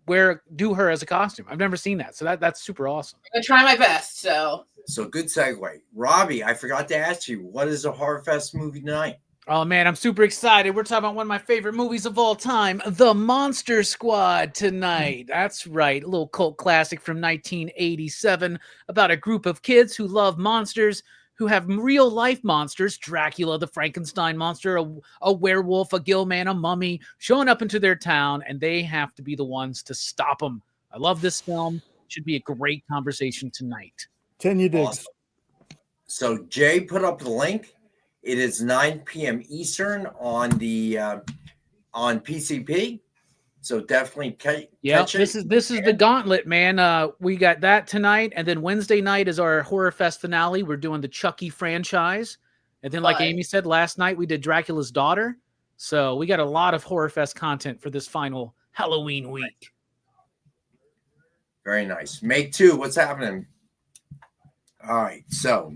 do her as a costume. I've never seen that. So that's super awesome. I'm going to try my best. So good segue. Robbie, I forgot to ask you, what is the Horrorfest movie tonight? Oh, man, I'm super excited. We're talking about one of my favorite movies of all time, The Monster Squad, tonight. That's right. A little cult classic from 1987 about a group of kids who love monsters, who have real-life monsters, Dracula, the Frankenstein monster, a werewolf, a gill man, a mummy, showing up into their town, and they have to be the ones to stop them I love this film. Should be a great conversation tonight. 10 you digs. Awesome. So Jay put up the link. It is 9 p.m. Eastern on the on PCP. So definitely catch it. This is the gauntlet, man. We got that tonight, and then Wednesday night is our Horror Fest finale. We're doing the Chucky franchise, and then, like Amy said last night, we did Dracula's Daughter. So we got a lot of Horror Fest content for this final Halloween week. Very nice. Make 2. What's happening? All right. So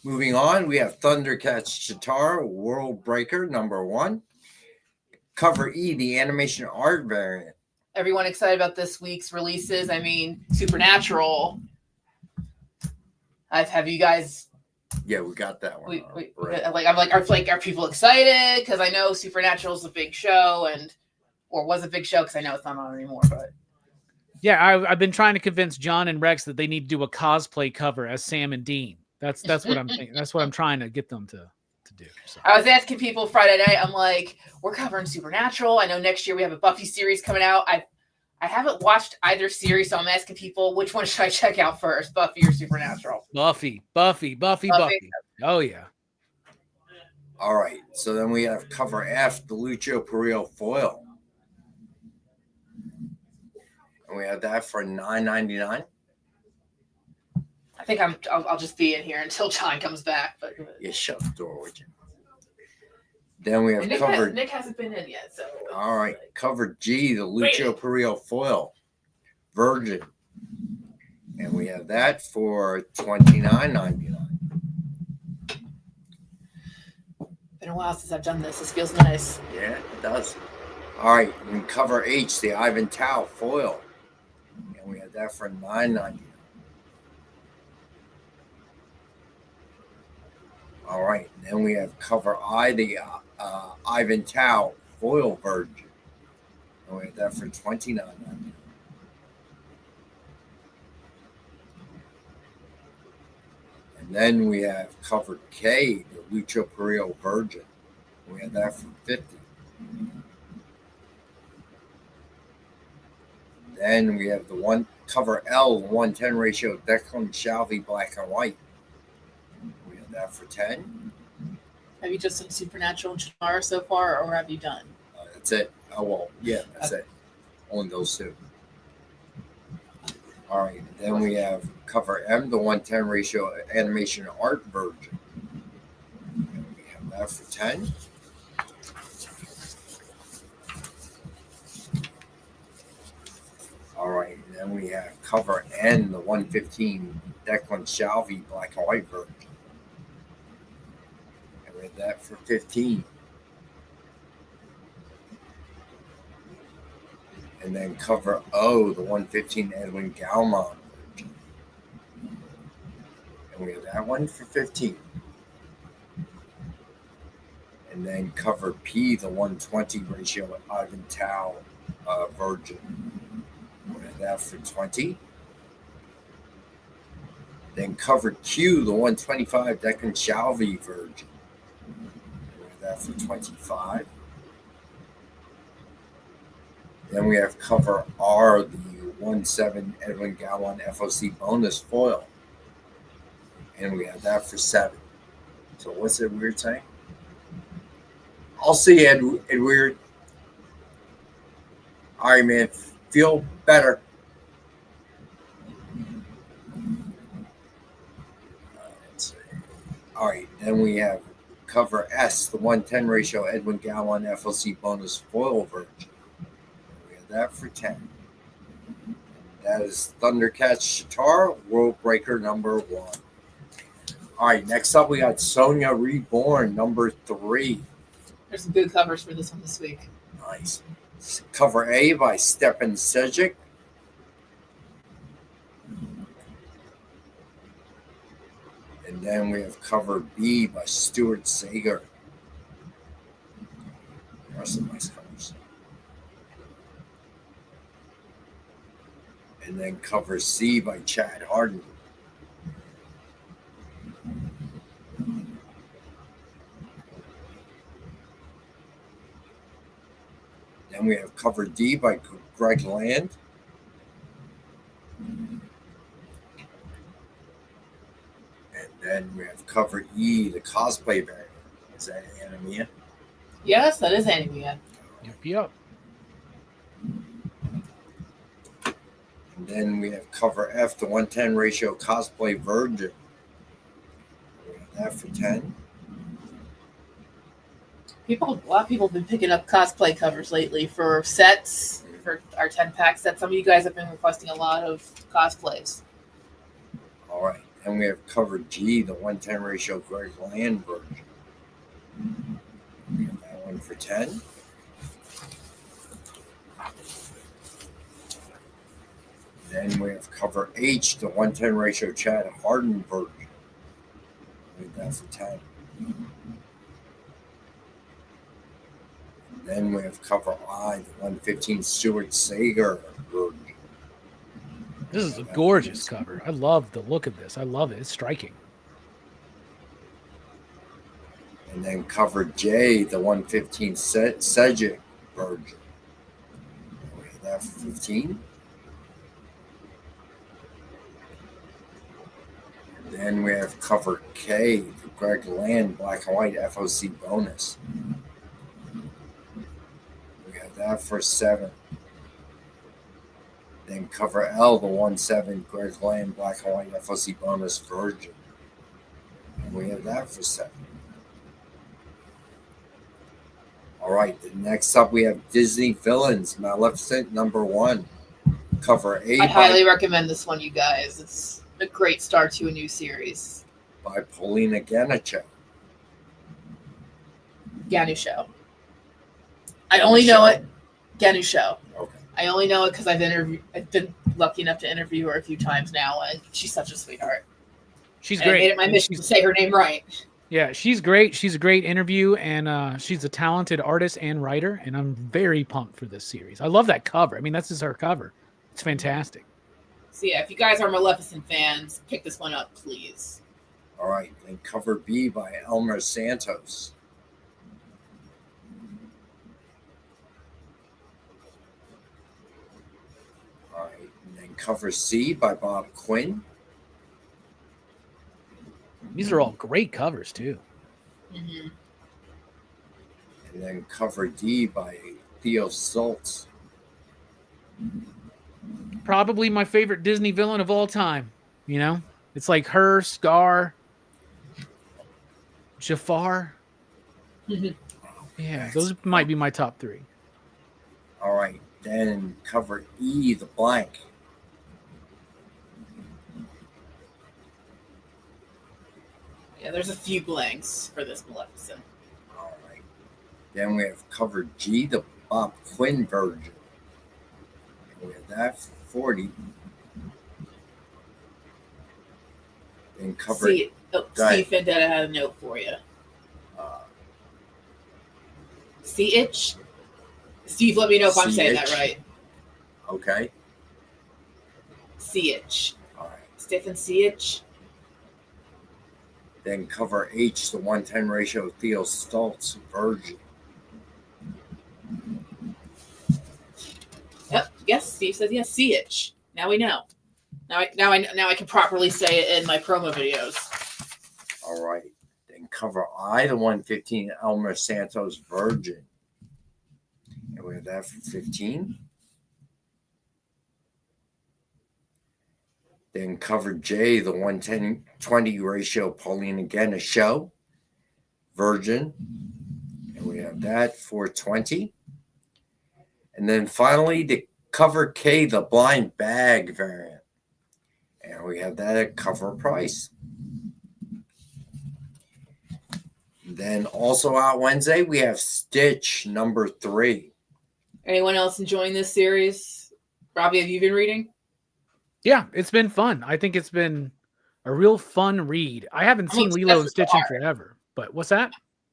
moving on, we have Thundercats Chitara World Breaker #1. Cover E, the animation art variant. Everyone excited about this week's releases. I mean, Supernatural. Have you guys? Yeah, we got that one. Are people excited? Because I know Supernatural is a big show, or was a big show because I know it's not on anymore. But yeah, I've been trying to convince John and Rex that they need to do a cosplay cover as Sam and Dean. That's what I'm thinking. That's what I'm trying to get them to do. So. I was asking people Friday night. I'm like, we're covering Supernatural. I know next year we have a Buffy series coming out. I haven't watched either series, so I'm asking people which one should I check out first, Buffy or Supernatural? Buffy. Oh yeah. All right. So then we have cover F, the Lucio Perillo foil, and we have that for $9.99. I think I'll just be in here until John comes back. But yeah, shut the door with you. Then we have covered. Nick hasn't been in yet, so. All right, cover G, the Lucio Perillo foil, Virgin, and we have that for $29.99. Been a while since I've done this. This feels nice. Yeah, it does. All right, and cover H, the Ivan Tao foil, and we have that for $9.99. All right, and then we have cover I, the Ivan Tao foil Virgin, and we have that for $29.99. And then we have cover K, the Lucio Perillo Virgin, and we have that for $50. Then we have the one cover L, 1:10 ratio Declan Shalvey black and white. We have that for $10. Have you just done Supernatural and Chitara so far, or have you done? That's it. Oh, well, yeah, that's it. Only those 2. All right. Then we have cover M, the 1:10 ratio animation art Virgin. And we have that for $10. All right. And then we have cover N, the 1:15 Declan Shalvey black and white Virgin. That for $15. And then cover O, the 1:15 Edwin Galmon Virgin. And we have that one for $15. And then cover P, the 1:20 ratio Ivan Tao Virgin. We have that for $20. Then cover Q, the 1:25 Declan Shalvey Virgin. That for $25. Then we have cover R, the 1:7 Edwin Gallon FOC bonus foil, and we have that for $7. So what's it weird saying? I'll see Ed Weird. All right, man. Feel better. Let's see. All right, then we have cover S, the 1:10 ratio Edwin Gallon FLC bonus foil Virgin. We have that for $10. That is Thundercats Chitara World Breaker #1. All right, next up we got Sonya Reborn #3. There's some good covers for this one this week. Nice. Cover A by Stepan Sejic. And then we have cover B by Stuart Sager. There are some nice covers. And then cover C by Chad Harden. Then we have cover D by Greg Land. And then we have cover E, the cosplay variant. Is that Anemia? Yes, that is Anemia. Yep. And then we have cover F, the 110 ratio cosplay Virgin. We have that for 10. A lot of people have been picking up cosplay covers lately for sets, for our 10-pack sets. Some of you guys have been requesting a lot of cosplays. All right. And we have cover G, the 110 ratio Greg Land Virgin. We have that one for 10. Then we have cover H, the 110 ratio Chad Harden Virgin. We have that for 10. Then we have cover I, the 115 Stuart Sager Virgin. This is a gorgeous cover. I love the look of this. I love it. It's striking. And then cover J, the 115 Sedgwick Virgin. We have that for 15. Then we have cover K, the Greg Land Black and White FOC bonus. We have that for 7. Then cover L, the 17 Greg Land Black and White FOC bonus Virgin. And we have that for 7. All right, next up we have Disney Villains, Maleficent #1. Cover A. I highly recommend this one, you guys. It's a great start to a new series. By Paulina Ganuchev. Ganusho. I only know it. Ganusho. Okay. I only know it because I've been lucky enough to interview her a few times now, and she's such a sweetheart. She's and great. I made it my mission to say her name right. Yeah, she's great. She's a great interview, and she's a talented artist and writer, and I'm very pumped for this series. I love that cover. I mean, that's just her cover. It's fantastic. So yeah, if you guys are Maleficent fans, pick this one up, please. All right, then cover B by Elmer Santos. All right, and then cover C by Bob Quinn. These are all great covers, too. Mm-hmm. And then cover D by Theo Stoltz. Probably my favorite Disney villain of all time. You know? It's like her, Scar, Jafar. Yeah, those might be my top 3. All right, then cover E, the blank. Yeah, there's a few blanks for this Maleficent. All right. Then we have cover G, the Bob Quinn version. And we have that for 40. Then cover Steve Vendetta had a note for you. C-itch? Steve, let me know if I'm saying that right. Okay. C-itch. All right. Stephen C-itch. Then cover H, the 110 ratio Theo Stoltz version. Yep. Yes, Steve says yes. C-itch. Now we know. Now I can properly say it in my promo videos. All right. Then cover I, the 115 Elmer Santos virgin. And we have that for 15. Then cover J, the 110-20 ratio Pauline again, a show virgin. And we have that for 20. And then finally the cover K, the blind bag variant. And we have that at cover price. Then also out Wednesday, we have Stitch number 3. Anyone else enjoying this series? Robbie, have you been reading? Yeah, it's been fun. I think it's been a real fun read. I haven't seen Lilo and Stitch in forever, but what's that?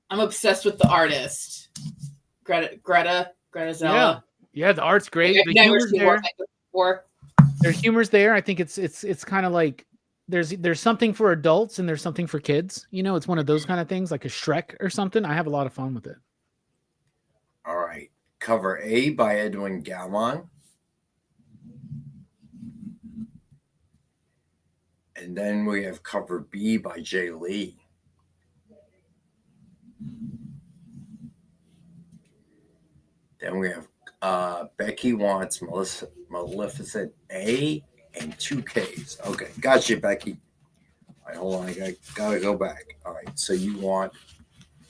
I'm obsessed with the artist, Greta Zella. Yeah, the art's great. The humor's there. There's humor's there. I think it's kind of like there's something for adults and there's something for kids. You know, it's one of those kind of things, like a Shrek or something. I have a lot of fun with it. All right, cover A by Edwin Gallon. And then we have cover B by Jay Lee. Then we have Becky wants Maleficent A and 2 Ks. Okay, gotcha, Becky. All right, hold on, I gotta go back. All right, so you want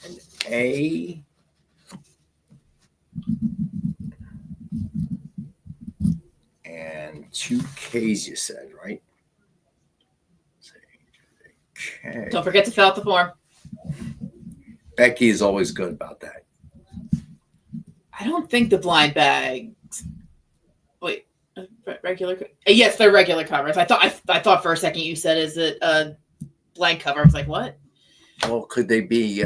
an A and 2 Ks, you said, right? Okay. Don't forget to fill out the form. Becky is always good about that. I don't think the blind bags. Wait, regular? Yes, they're regular covers. I thought for a second you said, "Is it a blank cover?" I was like, "What?" Well, could they be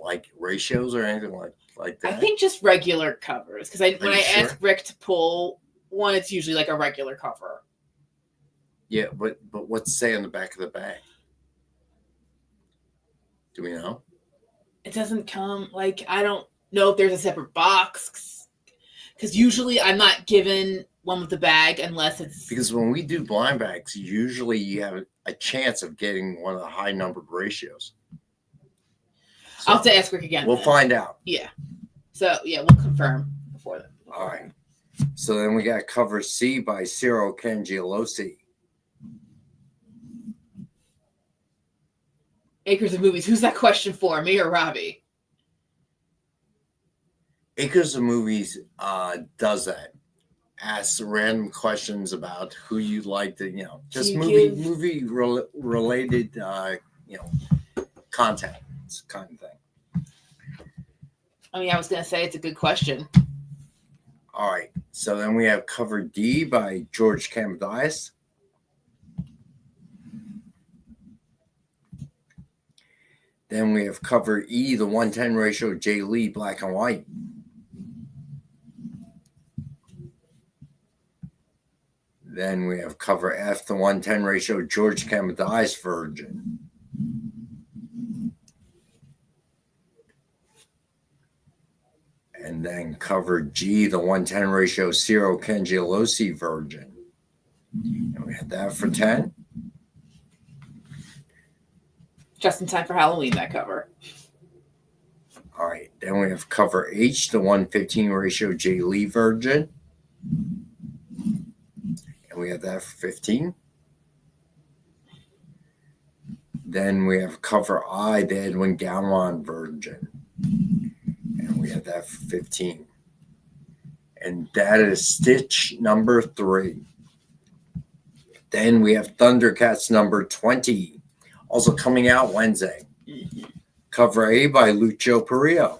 like ratios or anything like that? I think just regular covers because when I ask Rick to pull one, it's usually like a regular cover. Yeah, but what's it say on the back of the bag? Do we know? It doesn't come like I don't know if there's a separate box because usually I'm not given one with the bag unless it's because when we do blind bags, usually you have a chance of getting one of the high numbered ratios. So I'll have to ask Rick again. We'll find out. Yeah. So yeah, we'll confirm before that. All right. So then we got cover C by Ciro Cangialosi. Acres of Movies. Who's that question for? Me or Robbie? Acres of Movies does that. Asks random questions about who you like to, just movie related, content kind of thing. I mean, I was going to say it's a good question. All right. So then we have cover D by George Campbell-Dias. Then we have cover E, the 110 ratio, Jay Lee, black and white. Then we have cover F, the 110 ratio, George Campbell-Dias, virgin. And then cover G, the 110 ratio, Ciro Cangialosi, virgin. And we had that for 10. Just in time for Halloween, that cover. All right. Then we have cover H, the 115 ratio, Jay Lee, virgin. And we have that for 15. Then we have cover I, the Edwin Gowron, virgin. And we have that for 15. And that is Stitch number 3. Then we have Thundercats number 20. Also coming out Wednesday. Cover A by Lucio Perillo.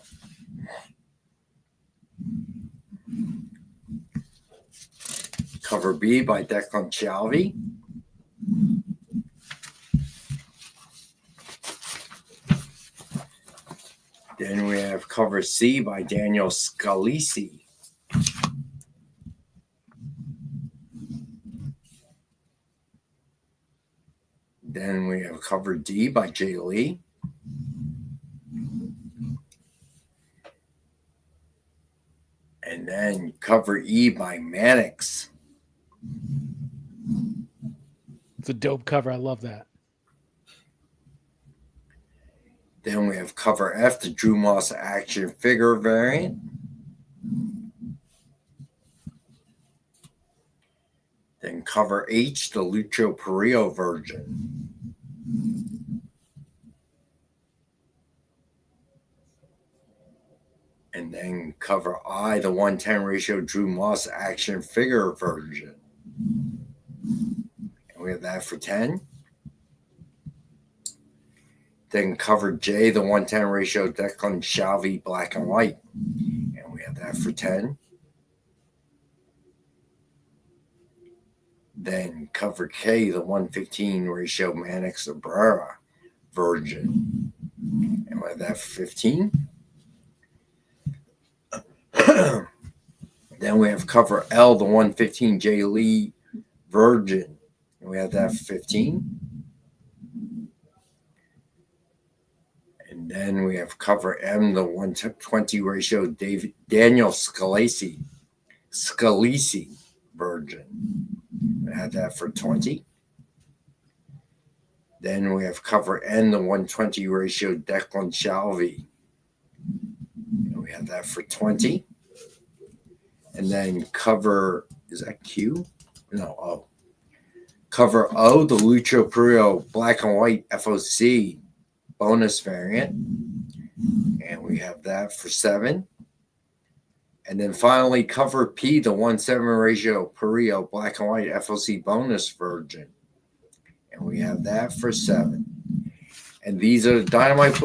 Cover B by Declan Shalvey. Then we have cover C by Daniel Scalisi. Then we have cover D by Jay Lee. And then cover E by Mannix. It's a dope cover. I love that. Then we have cover F, the Drew Moss action figure variant. Then cover H, the Lucio Perillo version. And then cover I, the 110 ratio Drew Moss action figure version. And we have that for 10. Then cover J, the 110 ratio Declan Shalvey black and white. And we have that for 10. Then cover K, the 115 ratio Mannix Abrera virgin. And we have that for 15. Then we have cover L, the 115 Jay Lee virgin. And we have that for 15. And then we have cover M, the 120 ratio Daniel Scalisi virgin. I have that for 20. Then we have cover N, the 120 ratio Declan Shalvey. And we have that for 20. And then cover, is that Q? No, O. Cover O, the Lucho Purio black and white FOC bonus variant. And we have that for 7. And then finally, cover P, the 1/7 ratio Purio black and white FOC bonus version. And we have that for 7. And these are the Dynamite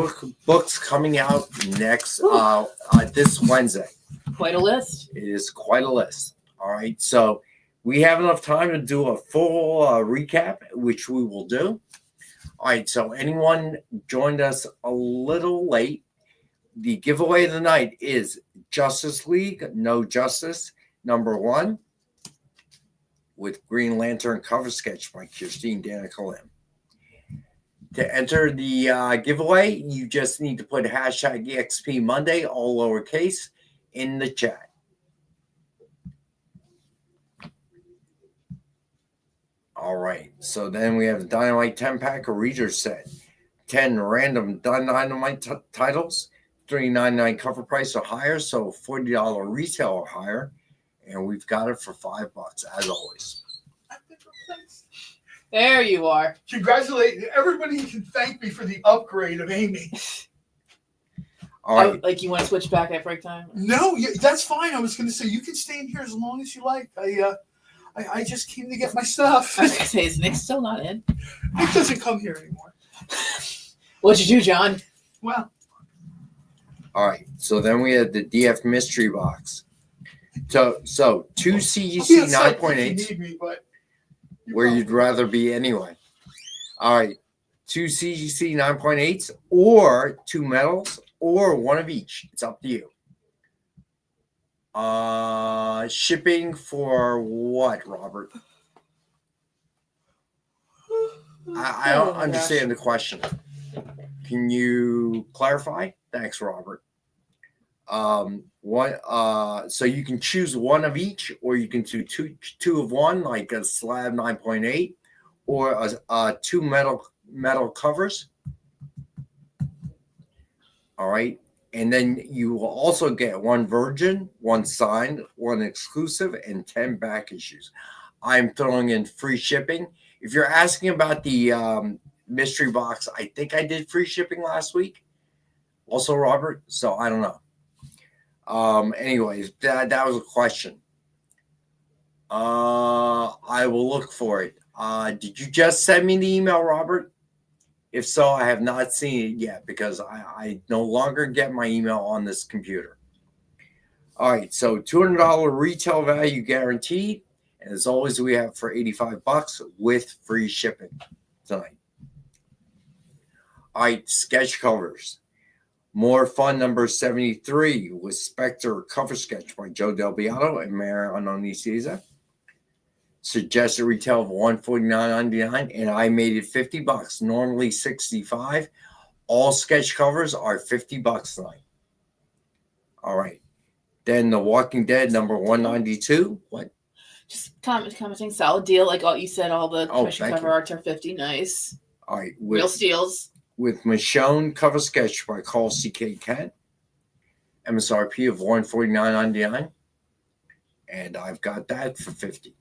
books coming out next this Wednesday. Quite a list. It is quite a list. All right. So we have enough time to do a full recap, which we will do. All right. So anyone joined us a little late. The giveaway of the night is Justice League No Justice #1 with Green Lantern cover sketch by Kirstine Danica-Lim. To enter the giveaway, you just need to put hashtag EXP Monday, all lowercase, in the chat. All right. So then we have the Dynamite 10-pack, a reader set. 10 random Dynamite titles. $3.99 cover price or higher, so $40 retail or higher, and we've got it for $5 as always. There you are. Congratulations. Everybody can thank me for the upgrade of Amy. All right. Like you want to switch back at break time? No, that's fine. I was going to say you can stay in here as long as you like. I just came to get my stuff. I was going to say, is Nick still not in? Nick doesn't come here anymore. What'd you do, John? Well. All right, so then we had the DF mystery box. So 2 CGC 9.8, where you'd rather be anyway. All right, 2 CGC 9.8s or 2 metals or one of each. It's up to you. Shipping for what, Robert? I don't understand the question. Can you clarify? Thanks, Robert. So you can choose one of each, or you can do two of one, like a slab 9.8, or 2 metal covers. All right, and then you will also get 1 virgin, 1 signed, 1 exclusive, and 10 back issues. I'm throwing in free shipping. If you're asking about the mystery box, I think I did free shipping last week. Also, Robert, so I don't know. Anyways, that was a question. I will look for it. Did you just send me the email, Robert? If so, I have not seen it yet because I no longer get my email on this computer. All right, so $200 retail value guaranteed. And as always, we have for $85 with free shipping tonight. All right, sketch covers. More Fun number 73 with Spectre cover sketch by Joe Del Beato and Mariano Nicieza. Suggested retail of $149.99, and I made it $50. Normally $65. All sketch covers are $50 tonight. All right. Then The Walking Dead number 192. What? Just commenting, solid deal. Like all you said, all the commission cover arts are $50. Nice. All right. Real steals. With Michonne cover sketch by Carl C.K. Kent. MSRP of $149.99. And I've got that for $50.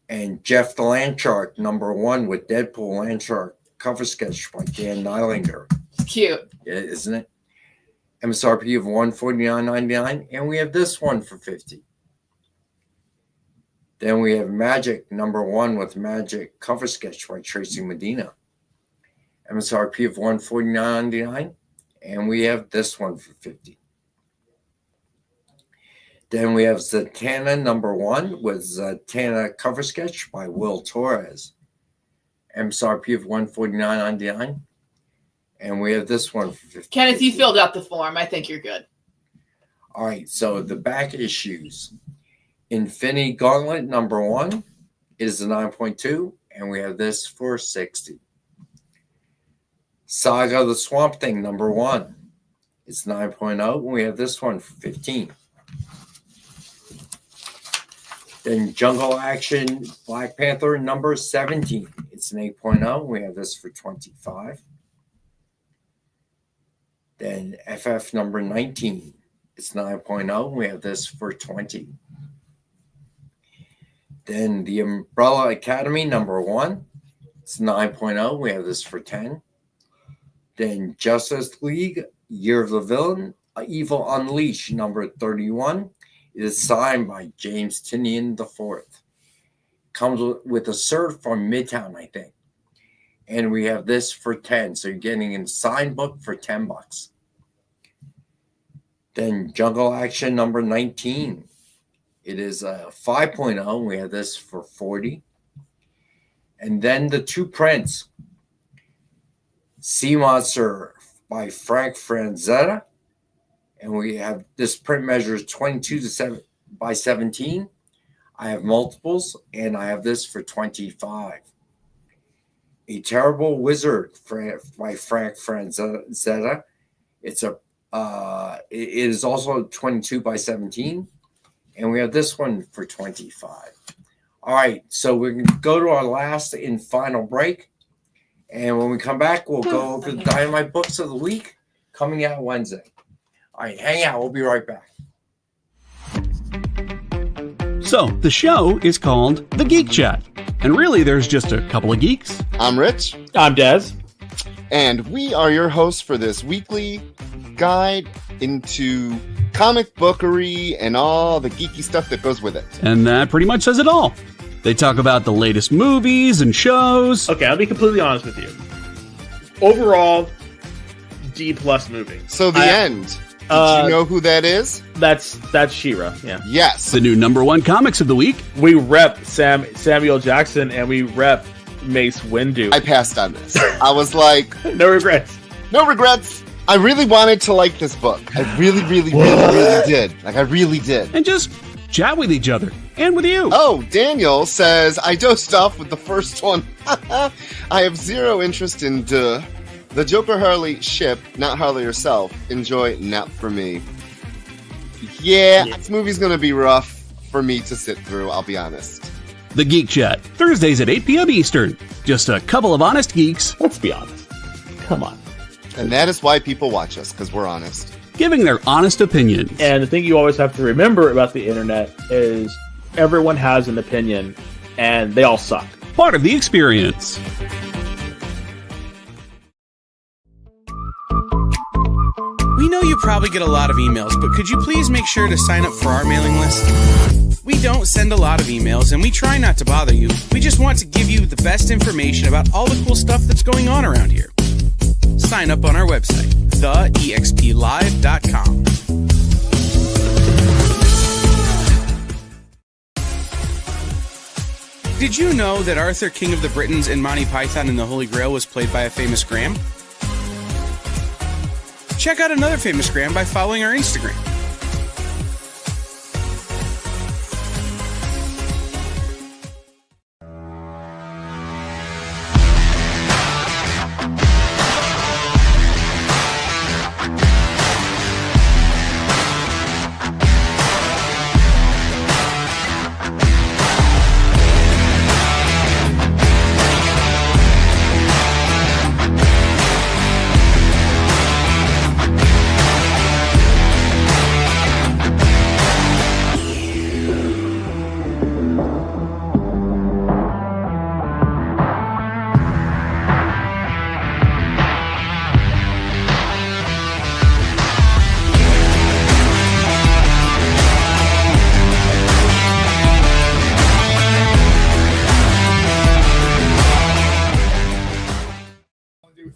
And Jeff the Landshark number 1 with Deadpool Landshark cover sketch by Dan Nylinger. It's cute. Yeah, isn't it? MSRP of $149.99. And we have this one for $50. Then we have Magic number 1 with Magic cover sketch by Tracy Medina. MSRP of $149.99. And we have this one for $50. Then we have Zatanna number 1 with Zatanna cover sketch by Will Torres. MSRP of $149.99. And we have this one for $50. Kenneth, you filled out the form. I think you're good. All right, so the back issues. Infinity Gauntlet number 1 is a 9.2, and we have this for $60. Saga the Swamp Thing number 1 is 9.0, and we have this one for $15. Then Jungle Action Black Panther number 17. It's It's an 8.0. We have this for 25. Then FF number 19. It's 9.0. We have this for 20. Then the Umbrella Academy number 1. It's 9.0. We have this for 10. Then Justice League Year of the Villain, Evil Unleashed number 31. It is signed by James Tynion IV. Comes with a cert from Midtown, I think. And we have this for 10. So you're getting a signed book for $10. Then Jungle Action number 19. It is a 5.0. We have this for 40. And then the two prints. Sea Monster by Frank Franzetta. And we have this print measures 22 by 17. I have multiples, and I have this for 25. A Terrible Wizard by Frank Franzetta. It is also 22 by 17, and we have this one for 25. All right, so we're going to go to our last and final break, and when we come back, we'll go over the Dynamite Books of the Week coming out Wednesday. All right, hang out. We'll be right back. So, the show is called The Geek Chat. And really, there's just a couple of geeks. I'm Rich. I'm Dez. And we are your hosts for this weekly guide into comic bookery and all the geeky stuff that goes with it. And that pretty much says it all. They talk about the latest movies and shows. Okay, I'll be completely honest with you. Overall, D+ movie. So the end. Did you know who that is? That's She-Ra, yeah. Yes. The new #1 comics of the week. We rep Samuel Jackson and we rep Mace Windu. I passed on this. I was like... No regrets. No regrets. I really wanted to like this book. I really did. Like, I really did. And just chat with each other. And with you. Oh, Daniel says, I dosed off with the first one. I have zero interest in the Joker Harley ship, not Harley herself. Enjoy, not for me. Yeah, this movie's going to be rough for me to sit through, I'll be honest. The Geek Chat, Thursdays at 8 p.m. Eastern. Just a couple of honest geeks. Let's be honest. Come on. And that is why people watch us, because we're honest. Giving their honest opinions. And the thing you always have to remember about the internet is everyone has an opinion, and they all suck. Part of the experience. We know you probably get a lot of emails, but could you please make sure to sign up for our mailing list? We don't send a lot of emails, and we try not to bother you. We just want to give you the best information about all the cool stuff that's going on around here. Sign up on our website, theexplive.com. Did you know that Arthur, King of the Britons, and Monty Python and the Holy Grail was played by a famous Graham? Check out another famous Graham by following our Instagram.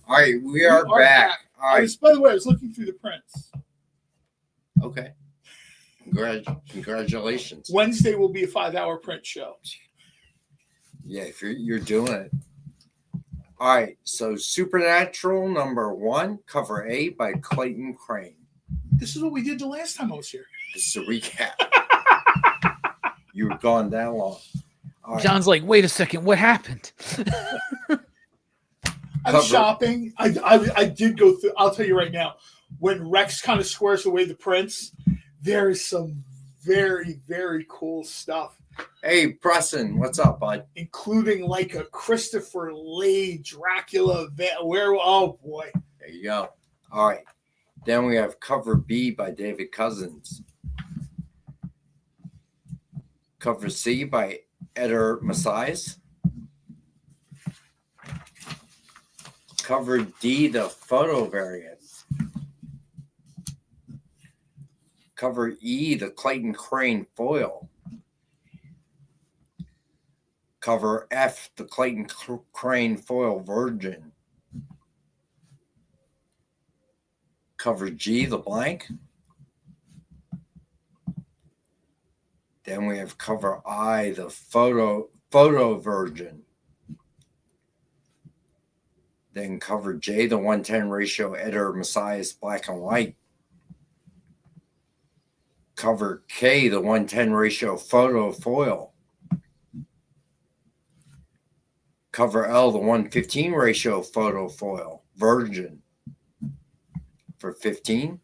All right, we are back. All right. By the way, I was looking through the prints. Okay. Congratulations. Wednesday will be a 5-hour print show. Yeah, if you're doing it. All right, so Supernatural #1, cover A by Clayton Crane. This is what we did the last time I was here. This is a recap. You were gone that long. All right. John's like, wait a second, what happened? I'm shopping. I did go through. I'll tell you right now, when Rex kind of squares away the prints, there is some very, very cool stuff. Hey, Preston, what's up, bud? Including like a Christopher Lee, Dracula, oh boy. There you go. All right. Then we have cover B by David Cousins. Cover C by Eder Messias. Cover D, the photo variant. Cover E, the Clayton Crane foil. Cover F, the Clayton Crane foil virgin. Cover G, the blank. Then we have cover I, the photo virgin. Then cover J, the 110 ratio Eder Messias black and white. Cover K, the 110 ratio photo foil. Cover L, the 115 ratio photo foil virgin for 15.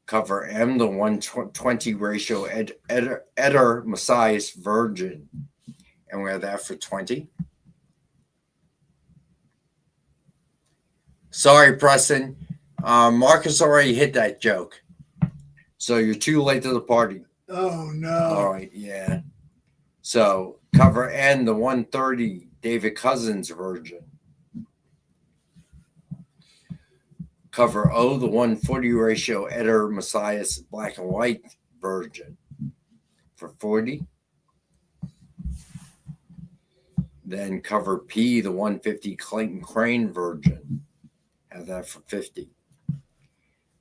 Cover M, the 120 ratio Eder Messias virgin, and we have that for 20. Sorry, Preston. Marcus already hit that joke. So you're too late to the party. Oh, no. All right, yeah. So cover N, the 130 David Cousins virgin. Cover O, the 140 ratio Eder Messias black and white virgin for 40. Then cover P, the 150 Clayton Crane virgin. Have that for 50.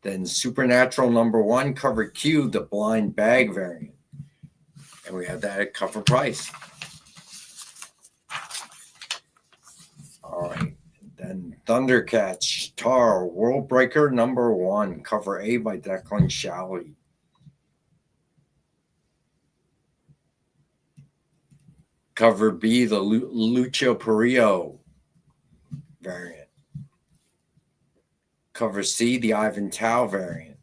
Then Supernatural number 1, cover Q, the blind bag variant. And we have that at cover price. All right. Then Thundercats, Tar, World Breaker number 1, cover A by Declan Shalvey. Cover B, the Lucio Perillo variant. Cover C, the Ivan Tao variant.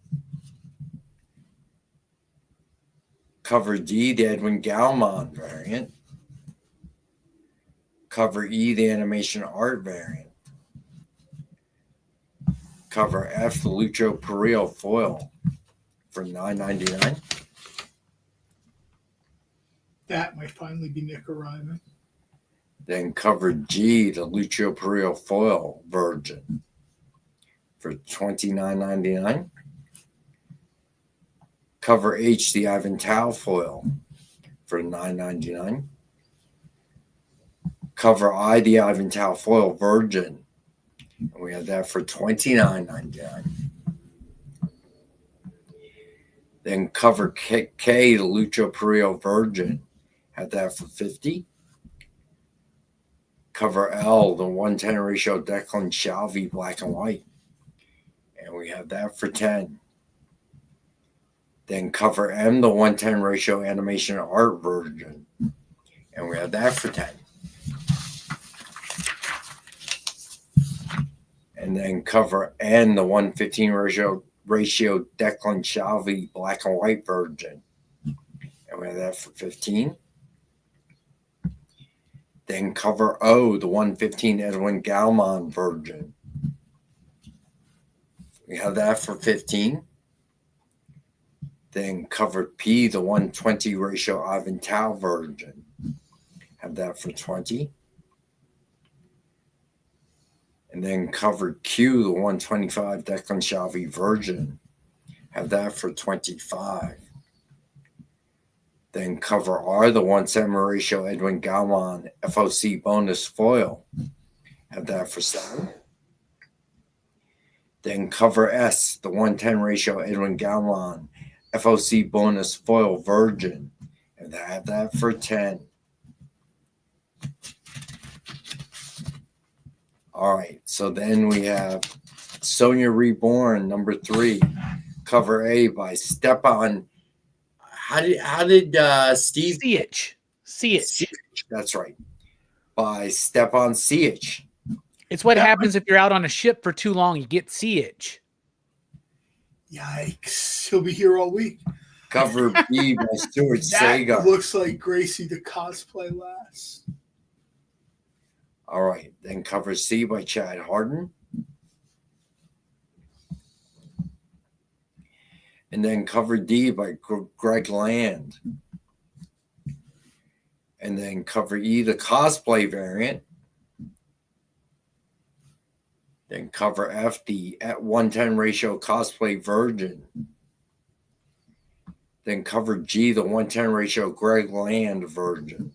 Cover D, the Edwin Galman variant. Cover E, the animation art variant. Cover F, the Lucio Perillo foil for $9.99. That might finally be Nick arriving. Then cover G, the Lucio Perillo foil virgin for $29.99. Cover H, the Ivan Tao foil for $9.99. Cover I, the Ivan Tao foil virgin. And we have that for $29.99. Then cover K, the Lucio Perillo virgin. Had that for $50. Cover L, the 110 ratio Declan Shalvey black and white. And we have that for $10. Then cover M, the 110 ratio animation art virgin. And we have that for $10. And then cover N, the 115 ratio Declan Shalvey black and white virgin. And we have that for $15. Then cover O, the 115 Edwin Galman virgin. We have that for $15. Then cover P, the 120 ratio Ivan Tao virgin. Have that for $20. And then cover Q, the 125 Declan Shalvey virgin. Have that for $25. Then cover R, the 170 ratio Edwin Galman FOC bonus foil. Have that for $7. Then cover S, the 110 ratio Edwin Galman FOC bonus foil virgin. And have that for $10. All right, so then we have Sonia Reborn, number 3, cover A by Stepan. How did Steve Siich? That's right, by Stepan Siich. It's what happens if you're out on a ship for too long. You get Siich. Yikes! He'll be here all week. Cover B by Stuart That Sagar. looks like Gracie the cosplay lass. All right. Then cover C by Chad Harden. And then cover D by Greg Land. And then cover E, the cosplay variant. Then cover F, the at 110 ratio cosplay virgin. Then cover G, the 110 ratio Greg Land virgin.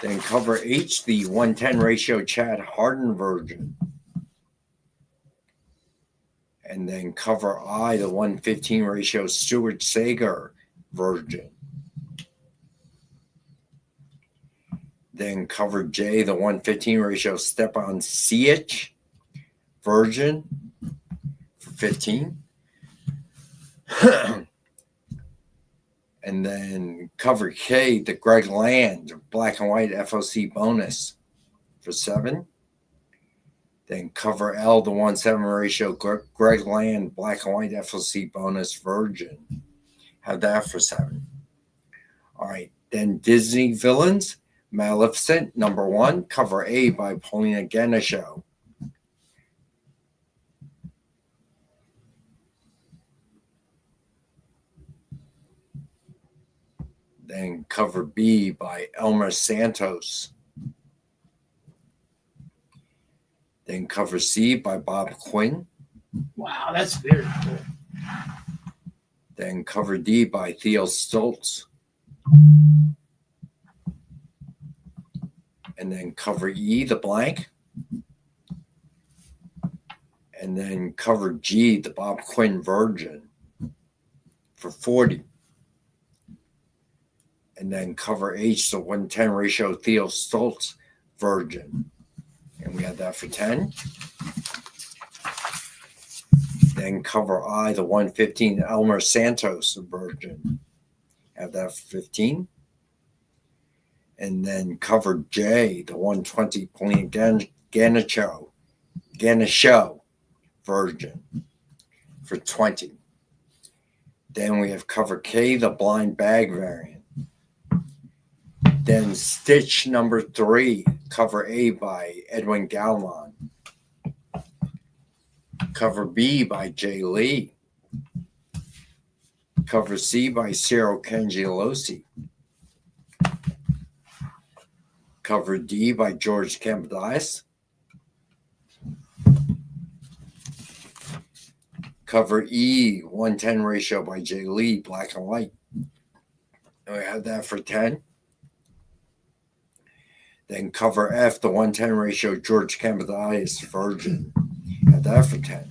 Then cover H, the 110 ratio Chad Harden virgin. And then cover I, the 115 ratio Stuart Sagar virgin. Then cover J, the 115 ratio Stepan Sijic virgin for 15. And then cover K, the Greg Land black and white FOC bonus for 7. Then cover L, the 1/7 ratio Greg Land black and white FOC bonus virgin. Have that for 7. All right. Then Disney Villains, Maleficent, number 1, cover A by Paulina Ganesho. Then cover B by Elmer Santos. Then cover C by Bob Quinn. Wow, that's very cool. Then cover D by Theo Stoltz. And then cover E, the blank. And then cover G, the Bob Quinn virgin for 40. And then cover H, the 110 ratio Theo Stoltz virgin. And we have that for 10. Then cover I, the 115 Elmer Santos virgin. Have that for 15. And then cover J, the 120 Paulina Ganesho virgin for 20. Then we have cover K, the blind bag variant. Then Stitch number 3, cover A by Edwin Galman. Cover B by Jay Lee. Cover C by Cyril Cangelosi. Cover D by George Campadais. Cover E, 110 ratio by Jay Lee, black and white. And we have that for 10. Then cover F, the 110 ratio George Campadais virgin. Have that for 10.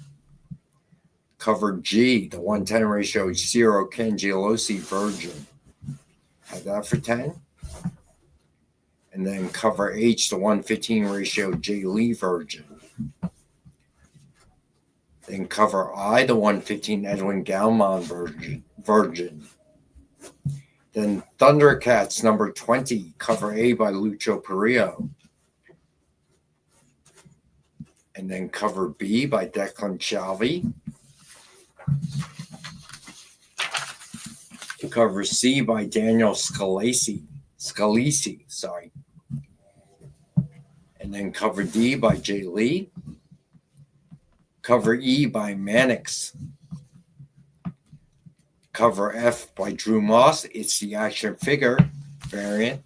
Cover G, the 110 ratio Cyril Cangelosi virgin. Have that for 10. And then cover H, the 115 ratio Jay Lee virgin. Then cover I, the 115 Edwin Galman virgin. Then Thundercats number 20, cover A by Lucho Perillo. And then cover B by Declan Shalvey. Cover C by Daniel Scalisi, sorry. And then cover D by Jay Lee. Cover E by Mannix. Cover F by Drew Moss. It's the action figure variant.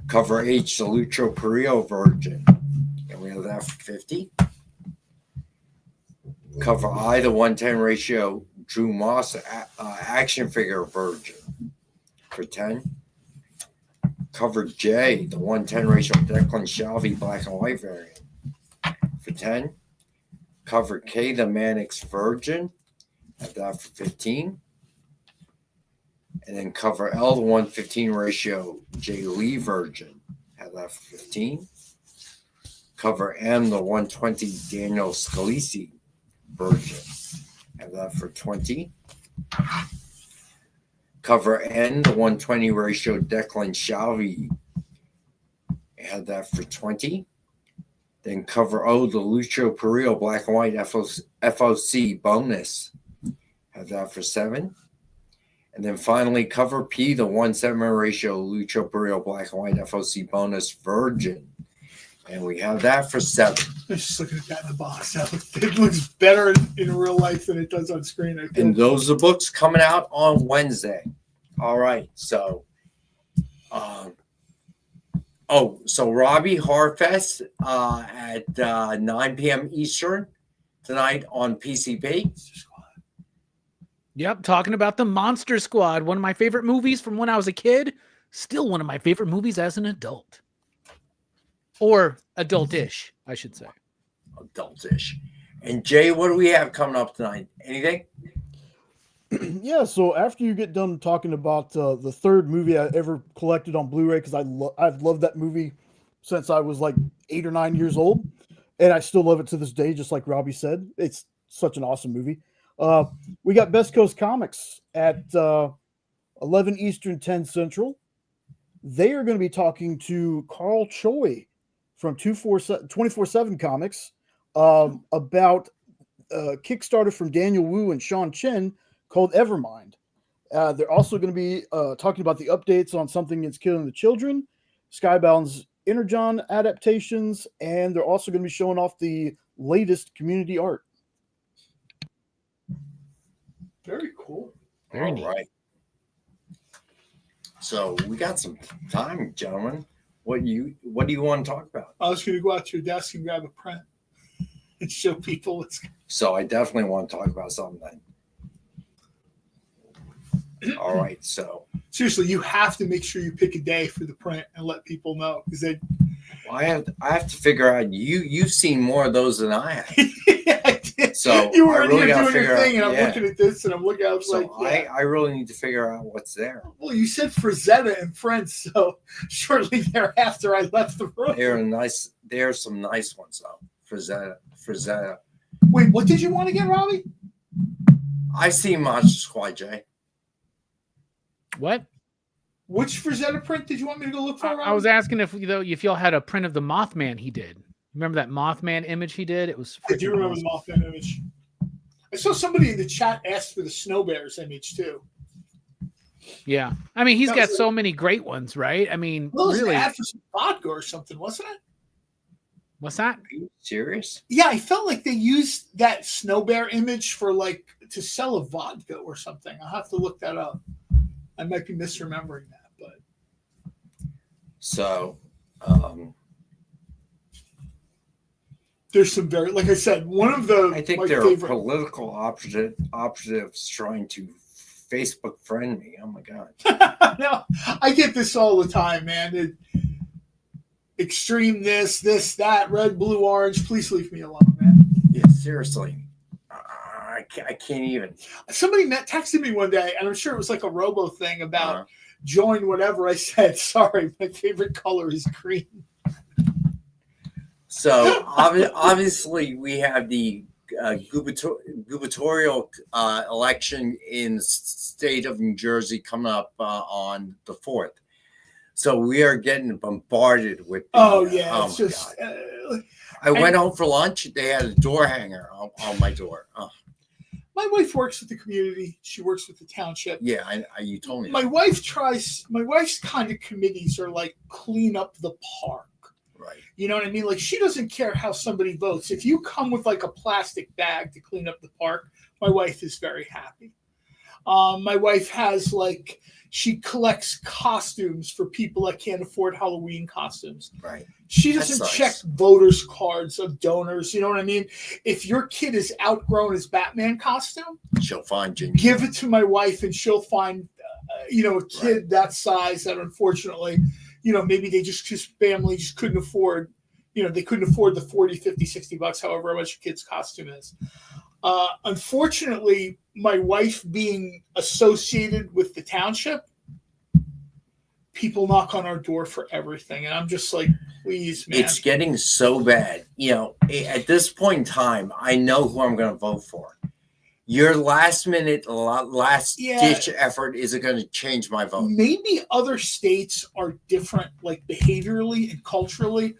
Cover H, the Lucho Perillo virgin. And we have that for 50. Cover I, the 110 ratio Drew Moss action figure virgin for 10. Cover J, the 110 ratio Declan Shalvey black and white variant for 10. Cover K, the Mannix virgin. Have that for 15. And then cover L, the 115 ratio Jay Lee virgin. Have that for 15. Cover M, the 120 Daniel Scalisi virgin. Have that for 20. Cover N, the 120 ratio Declan Shalvey. Have that for 20. Then cover O, the Lucho Perillo black and white FOC bonus. Have that for 7. And then finally cover P, the 1/7 ratio Lucho Perillo black and white FOC bonus virgin. And we have that for 7. I'm just looking at that in the box. It looks better in real life than it does on screen. And those are books coming out on Wednesday. All right. So, so Robbie Horrorfest at 9 p.m. Eastern tonight on PCP. Yep, talking about the Monster Squad, one of my favorite movies from when I was a kid, still one of my favorite movies as an adult. Or adult-ish, I should say. Adult-ish. And Jay, what do we have coming up tonight? Anything? Yeah, so after you get done talking about the third movie I ever collected on Blu-ray, because I've loved that movie since I was like 8 or 9 years old, and I still love it to this day, just like Robbie said. It's such an awesome movie. We got Best Coast Comics at 11 Eastern, 10 Central. They are going to be talking to Carl Choi from 24/7 Comics about Kickstarter from Daniel Wu and Sean Chen called Evermind. They're also going to be talking about the updates on Something That's Killing the Children, Skybound's Energon adaptations, and they're also going to be showing off the latest community art. Very cool. Very neat. Right. So we got some time, gentlemen. What do you want to talk about? I was going to go out to your desk and grab a print and show people what's. So I definitely want to talk about something then. All right. So seriously, you have to make sure you pick a day for the print and let people know, because they. Well, I have to figure out. You've seen more of those than I have. Yeah, I did. So you were I really got to doing figure your thing, out, and I'm looking at this, and I'm looking. I was so like, I really need to figure out what's there. Well, you said Frazetta and Friends, so shortly thereafter I left the room. There are some nice ones though. Frazetta. Wait, what did you want to get, Robbie? I see Monster Squad, Jay. What? Which Frazetta print did you want me to go look for, Robbie? I was asking if y'all had a print of the Mothman he did. Remember that Mothman image he did? It was. I do remember the Mothman image. I saw somebody in the chat ask for the Snow Bears image too. Yeah, I mean he's got so many great ones, right? I mean, really. Ad for some vodka or something, wasn't it? What's that? Are you serious? Yeah, I felt like they used that Snow Bear image for to sell a vodka or something. I'll have to look that up. I might be misremembering that, but so there's some very, like I said, one of the I think there are political operatives trying to Facebook friend me. Oh my god! No, I get this all the time, man. Extreme this, that, red, blue, orange. Please leave me alone, man. Yeah, seriously. I can't even. Somebody texted me one day, and I'm sure it was like a robo thing about join whatever. I said, sorry, my favorite color is green. So obviously we have the gubernatorial election in the state of New Jersey coming up on the 4th. So we are getting bombarded with. It's just. I went home for lunch. They had a door hanger on my door. Oh. My wife works with the community. She works with the township. Yeah, you told me. My wife's kind of committees are like clean up the park. Right. You know what I mean? Like she doesn't care how somebody votes. If you come with like a plastic bag to clean up the park, my wife is very happy. My wife has she collects costumes for people that can't afford Halloween costumes. Right. She doesn't check voters' cards of donors. You know what I mean? If your kid is outgrown his Batman costume, she'll find you. Give it to my wife, and she'll find, a kid that size that unfortunately, maybe his family just couldn't afford. They couldn't afford the $40, $50, $60, however much a kid's costume is. Unfortunately, my wife being associated with the township, people knock on our door for everything. And I'm just like, please, man. It's getting so bad. At this point in time, I know who I'm going to vote for. Your last ditch effort isn't going to change my vote. Maybe other states are different, like behaviorally and culturally.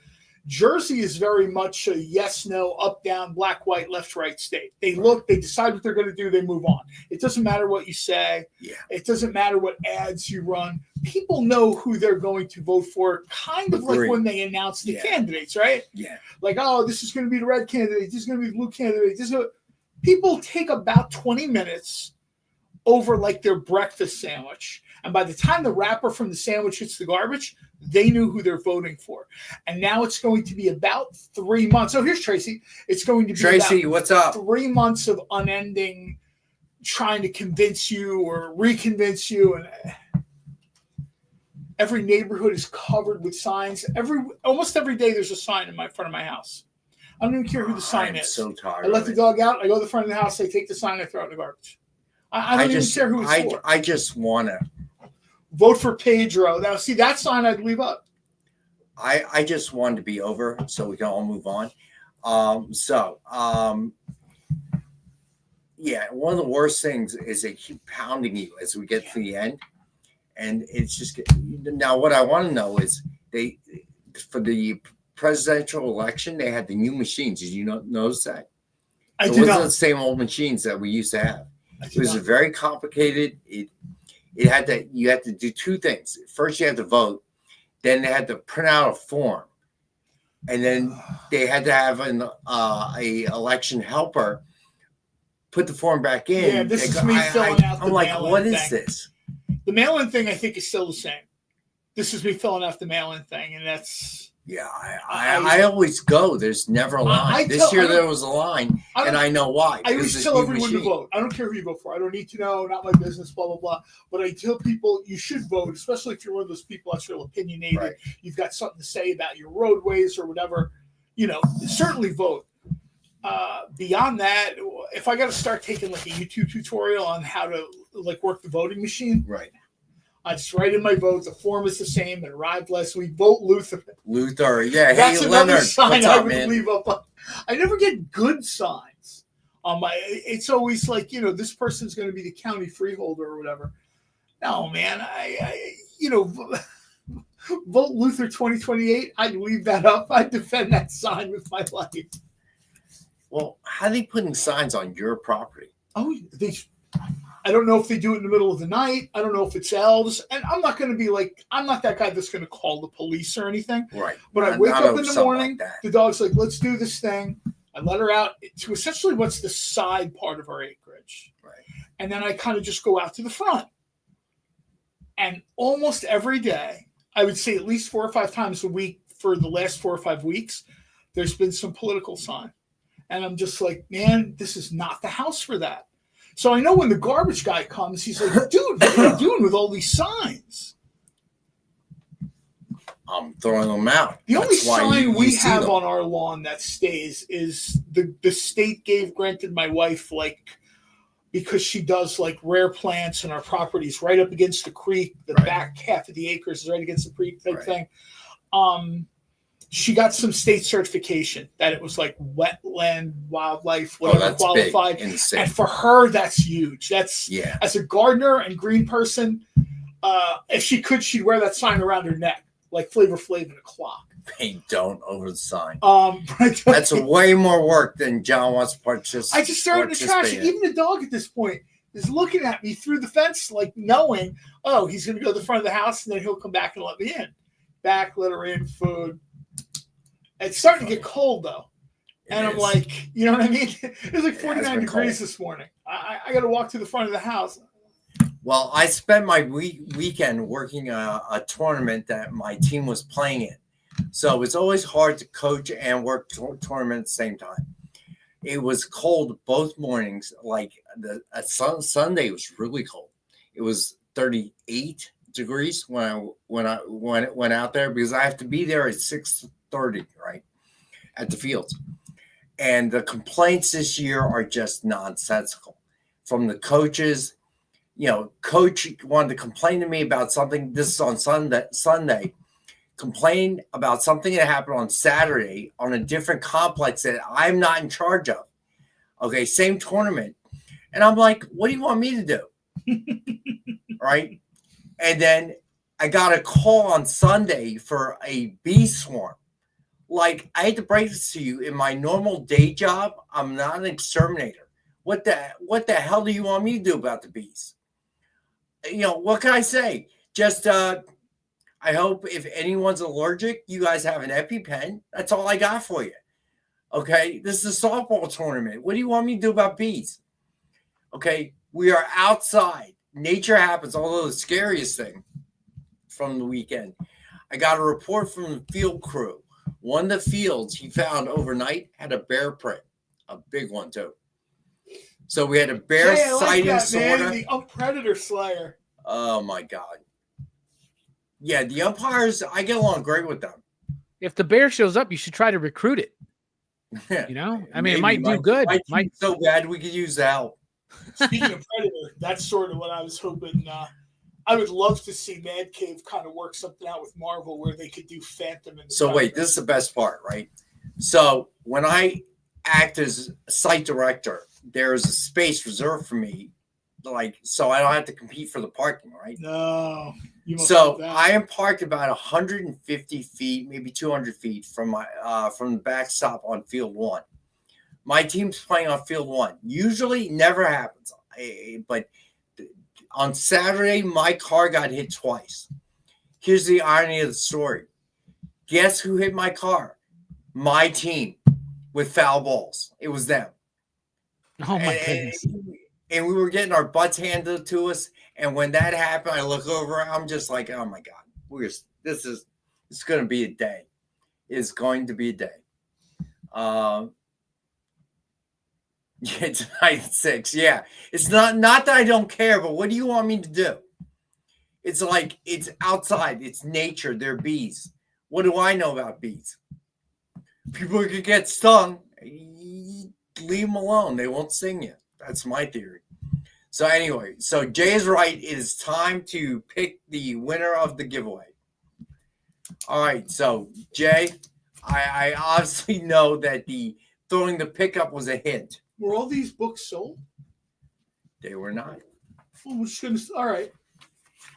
Jersey is very much a yes, no, up, down, black, white, left, right state. They look, they decide what they're going to do, they move on. It doesn't matter what you say. Yeah. It doesn't matter what ads you run. People know who they're going to vote for, kind of like when they announce the candidates, right? Yeah. Like, oh, this is going to be the red candidate. This is going to be the blue candidate. People take about 20 minutes over like their breakfast sandwich. And by the time the wrapper from the sandwich hits the garbage, they knew who they're voting for. And now it's going to be about 3 months. So here's Tracy. It's going to be Tracy, what's up? 3 months of unending trying to convince you or reconvince you. And every neighborhood is covered with signs. Almost every day there's a sign in front of my house. I don't even care who the sign is. So tired. I let the dog out. I go to the front of the house. I take the sign. I throw it in the garbage. I don't even care who it's for. I just want to vote for Pedro. Now, see, that sign I'd leave up. I just wanted to be over so we can all move on. Yeah, one of the worst things is they keep pounding you as we get to the end. And it's just now what I want to know is for the presidential election, they had the new machines. Did you notice that? It wasn't the same old machines that we used to have. It was very complicated. You had to do two things. First, you had to vote. Then they had to print out a form, and then they had to have a election helper put the form back in. Yeah, this is me filling out the I'm like, mail-in what is thing. this? The mail-in thing, I think, is still the same. This is me filling out the mail-in thing, and that's. Yeah, I always go. There's never a line. This year there was a line, and I know why. I always tell everyone to vote. I don't care who you vote for. I don't need to know. Not my business, blah, blah, blah. But I tell people you should vote, especially if you're one of those people that's real opinionated. Right. You've got something to say about your roadways or whatever. Certainly vote. Beyond that, if I got to start taking like a YouTube tutorial on how to work the voting machine. Right. I just write in my vote. The form is the same. It arrived last week. Vote Luther. Luther, yeah. That's another Leonard, sign I would leave up. I never get good signs on my. It's always like this person's going to be the county freeholder or whatever. No, man. I vote Luther 2028. I'd leave that up. I'd defend that sign with my life. Well, how are they putting signs on your property? Oh, I don't know if they do it in the middle of the night. I don't know if it's elves. And I'm not going to be I'm not that guy that's going to call the police or anything. Right. But I wake up in the morning. The dog's like, let's do this thing. I let her out to essentially what's the side part of our acreage. Right. And then I kind of just go out to the front. And almost every day, I would say at least 4 or 5 times a week for the last 4 or 5 weeks, there's been some political sign. And I'm just like, man, this is not the house for that. So I know when the garbage guy comes, he's like, dude, what are you doing with all these signs? I'm throwing them out. The only sign we have on our lawn that stays is the state granted my wife, because she does rare plants and our property's right up against the creek. The back half of the acres is right against the creek type thing. She got some state certification that it was wetland, wildlife, whatever qualified. And for her, that's huge. That's as a gardener and green person, if she could, she'd wear that sign around her neck, like Flavor Flav in a clock. They don't over the sign. That's way more work than John wants to participate. I just started to trash it. Even the dog at this point is looking at me through the fence, knowing, oh, he's going to go to the front of the house and then he'll come back and let me in. Back, let her in, food. It's starting to get cold though. And I'm like, you know what I mean? It was 49 degrees this morning. I got to walk to the front of the house. Well, I spent my weekend working a tournament that my team was playing in. So it's always hard to coach and work tournament at the same time. It was cold both mornings. Sunday was really cold. It was 38 degrees when I went out there because I have to be there at 6:30, right, at the fields. And the complaints this year are just nonsensical from the coaches. Coach wanted to complain to me about something. This is on Sunday. Complained about something that happened on Saturday on a different complex that I'm not in charge of. Okay, same tournament. And I'm like, what do you want me to do? Right? And then I got a call on Sunday for a bee swarm Like, I hate to break this to you, in my normal day job, I'm not an exterminator. What the hell do you want me to do about the bees? You know, what can I say? Just I hope if anyone's allergic, you guys have an EpiPen. That's all I got for you. Okay, this is a softball tournament. What do you want me to do about bees? Okay, we are outside. Nature happens, although the scariest thing from the weekend. I got a report from the field crew. One of the fields he found overnight had a bear print, a big one too. So we had a bear sighting, sort of. The predator slayer. Oh my God. Yeah, the umpires, I get along great with them. If the bear shows up, you should try to recruit it. You know, I mean, it might do good. Might so bad we could use the help. Speaking of predator, that's sort of what I was hoping. I would love to see Mad Cave kind of work something out with Marvel where they could do Phantom. And so wait, this is the best part, right? So when I act as site director, there is a space reserved for me, like, so I don't have to compete for the parking, right? No. So I am parked about 150 feet, maybe 200 feet from the backstop on field 1. My team's playing on field 1. Usually never happens, but on Saturday, my car got hit twice. Here's the irony of the story. Guess who hit my car? My team with foul balls. It was them. Oh, my goodness. And we were getting our butts handed to us. And when that happened, I look over, I'm just like, oh, my God. It's going to be a day. It's going to be a day. Yeah, tonight at 6. Yeah. It's not that I don't care, but what do you want me to do? It's like, it's outside. It's nature. They're bees. What do I know about bees? People could get stung. Leave them alone. They won't sting you. That's my theory. So anyway, so Jay is right. It is time to pick the winner of the giveaway. All right. So Jay, I obviously know that the throwing the pickup was a hint. Were all these books sold? They were not. Well, all right.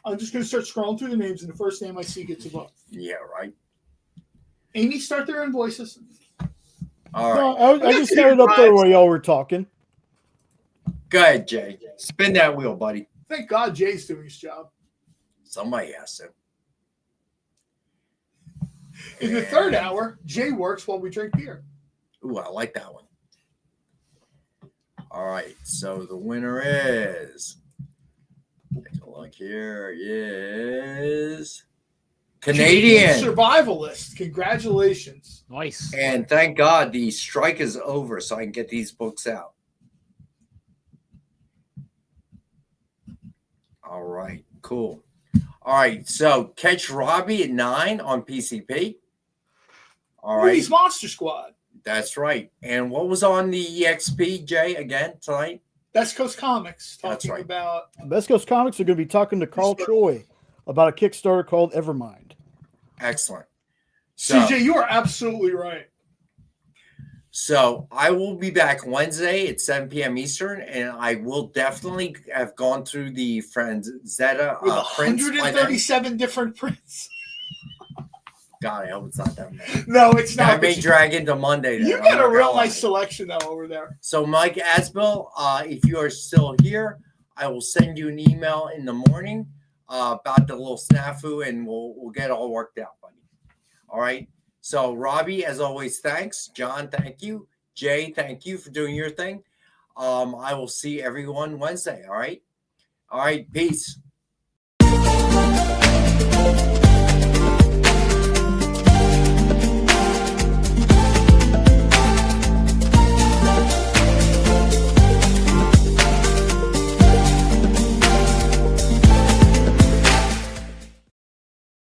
I'm just going to start scrolling through the names, and the first name I see gets a book. Yeah, right. Amy, start their invoices. All right. No, I just had it up there while y'all were talking. Go ahead, Jay. Spin that wheel, buddy. Thank God Jay's doing his job. Somebody has to. In the third hour, Jay works while we drink beer. Ooh, I like that one. All right, so the winner is, take a look here, is Canadian Survivalist. Congratulations. Nice. And thank God the strike is over so I can get these books out. All right, cool. All right, so catch Robbie at 9 on PCP. All right. He's Monster Squad. That's right. And what was on the EXP, Jay, again tonight? Best Coast Comics. That's right. About Best Coast Comics are going to be talking to Carl Choi about a Kickstarter called Evermind. Excellent. So, CJ, you are absolutely right. So I will be back Wednesday at 7 p.m. Eastern, and I will definitely have gone through the Franzetta with prints. 137 different prints. God, I hope it's not that many. No, it's not. I may drag into Monday. You got a real nice selection though over there. So, Mike Asbill, if you are still here, I will send you an email in the morning about the little snafu, and we'll get it all worked out, buddy. All right. So, Robbie, as always, thanks. John, thank you. Jay, thank you for doing your thing. I will see everyone Wednesday. All right. All right. Peace.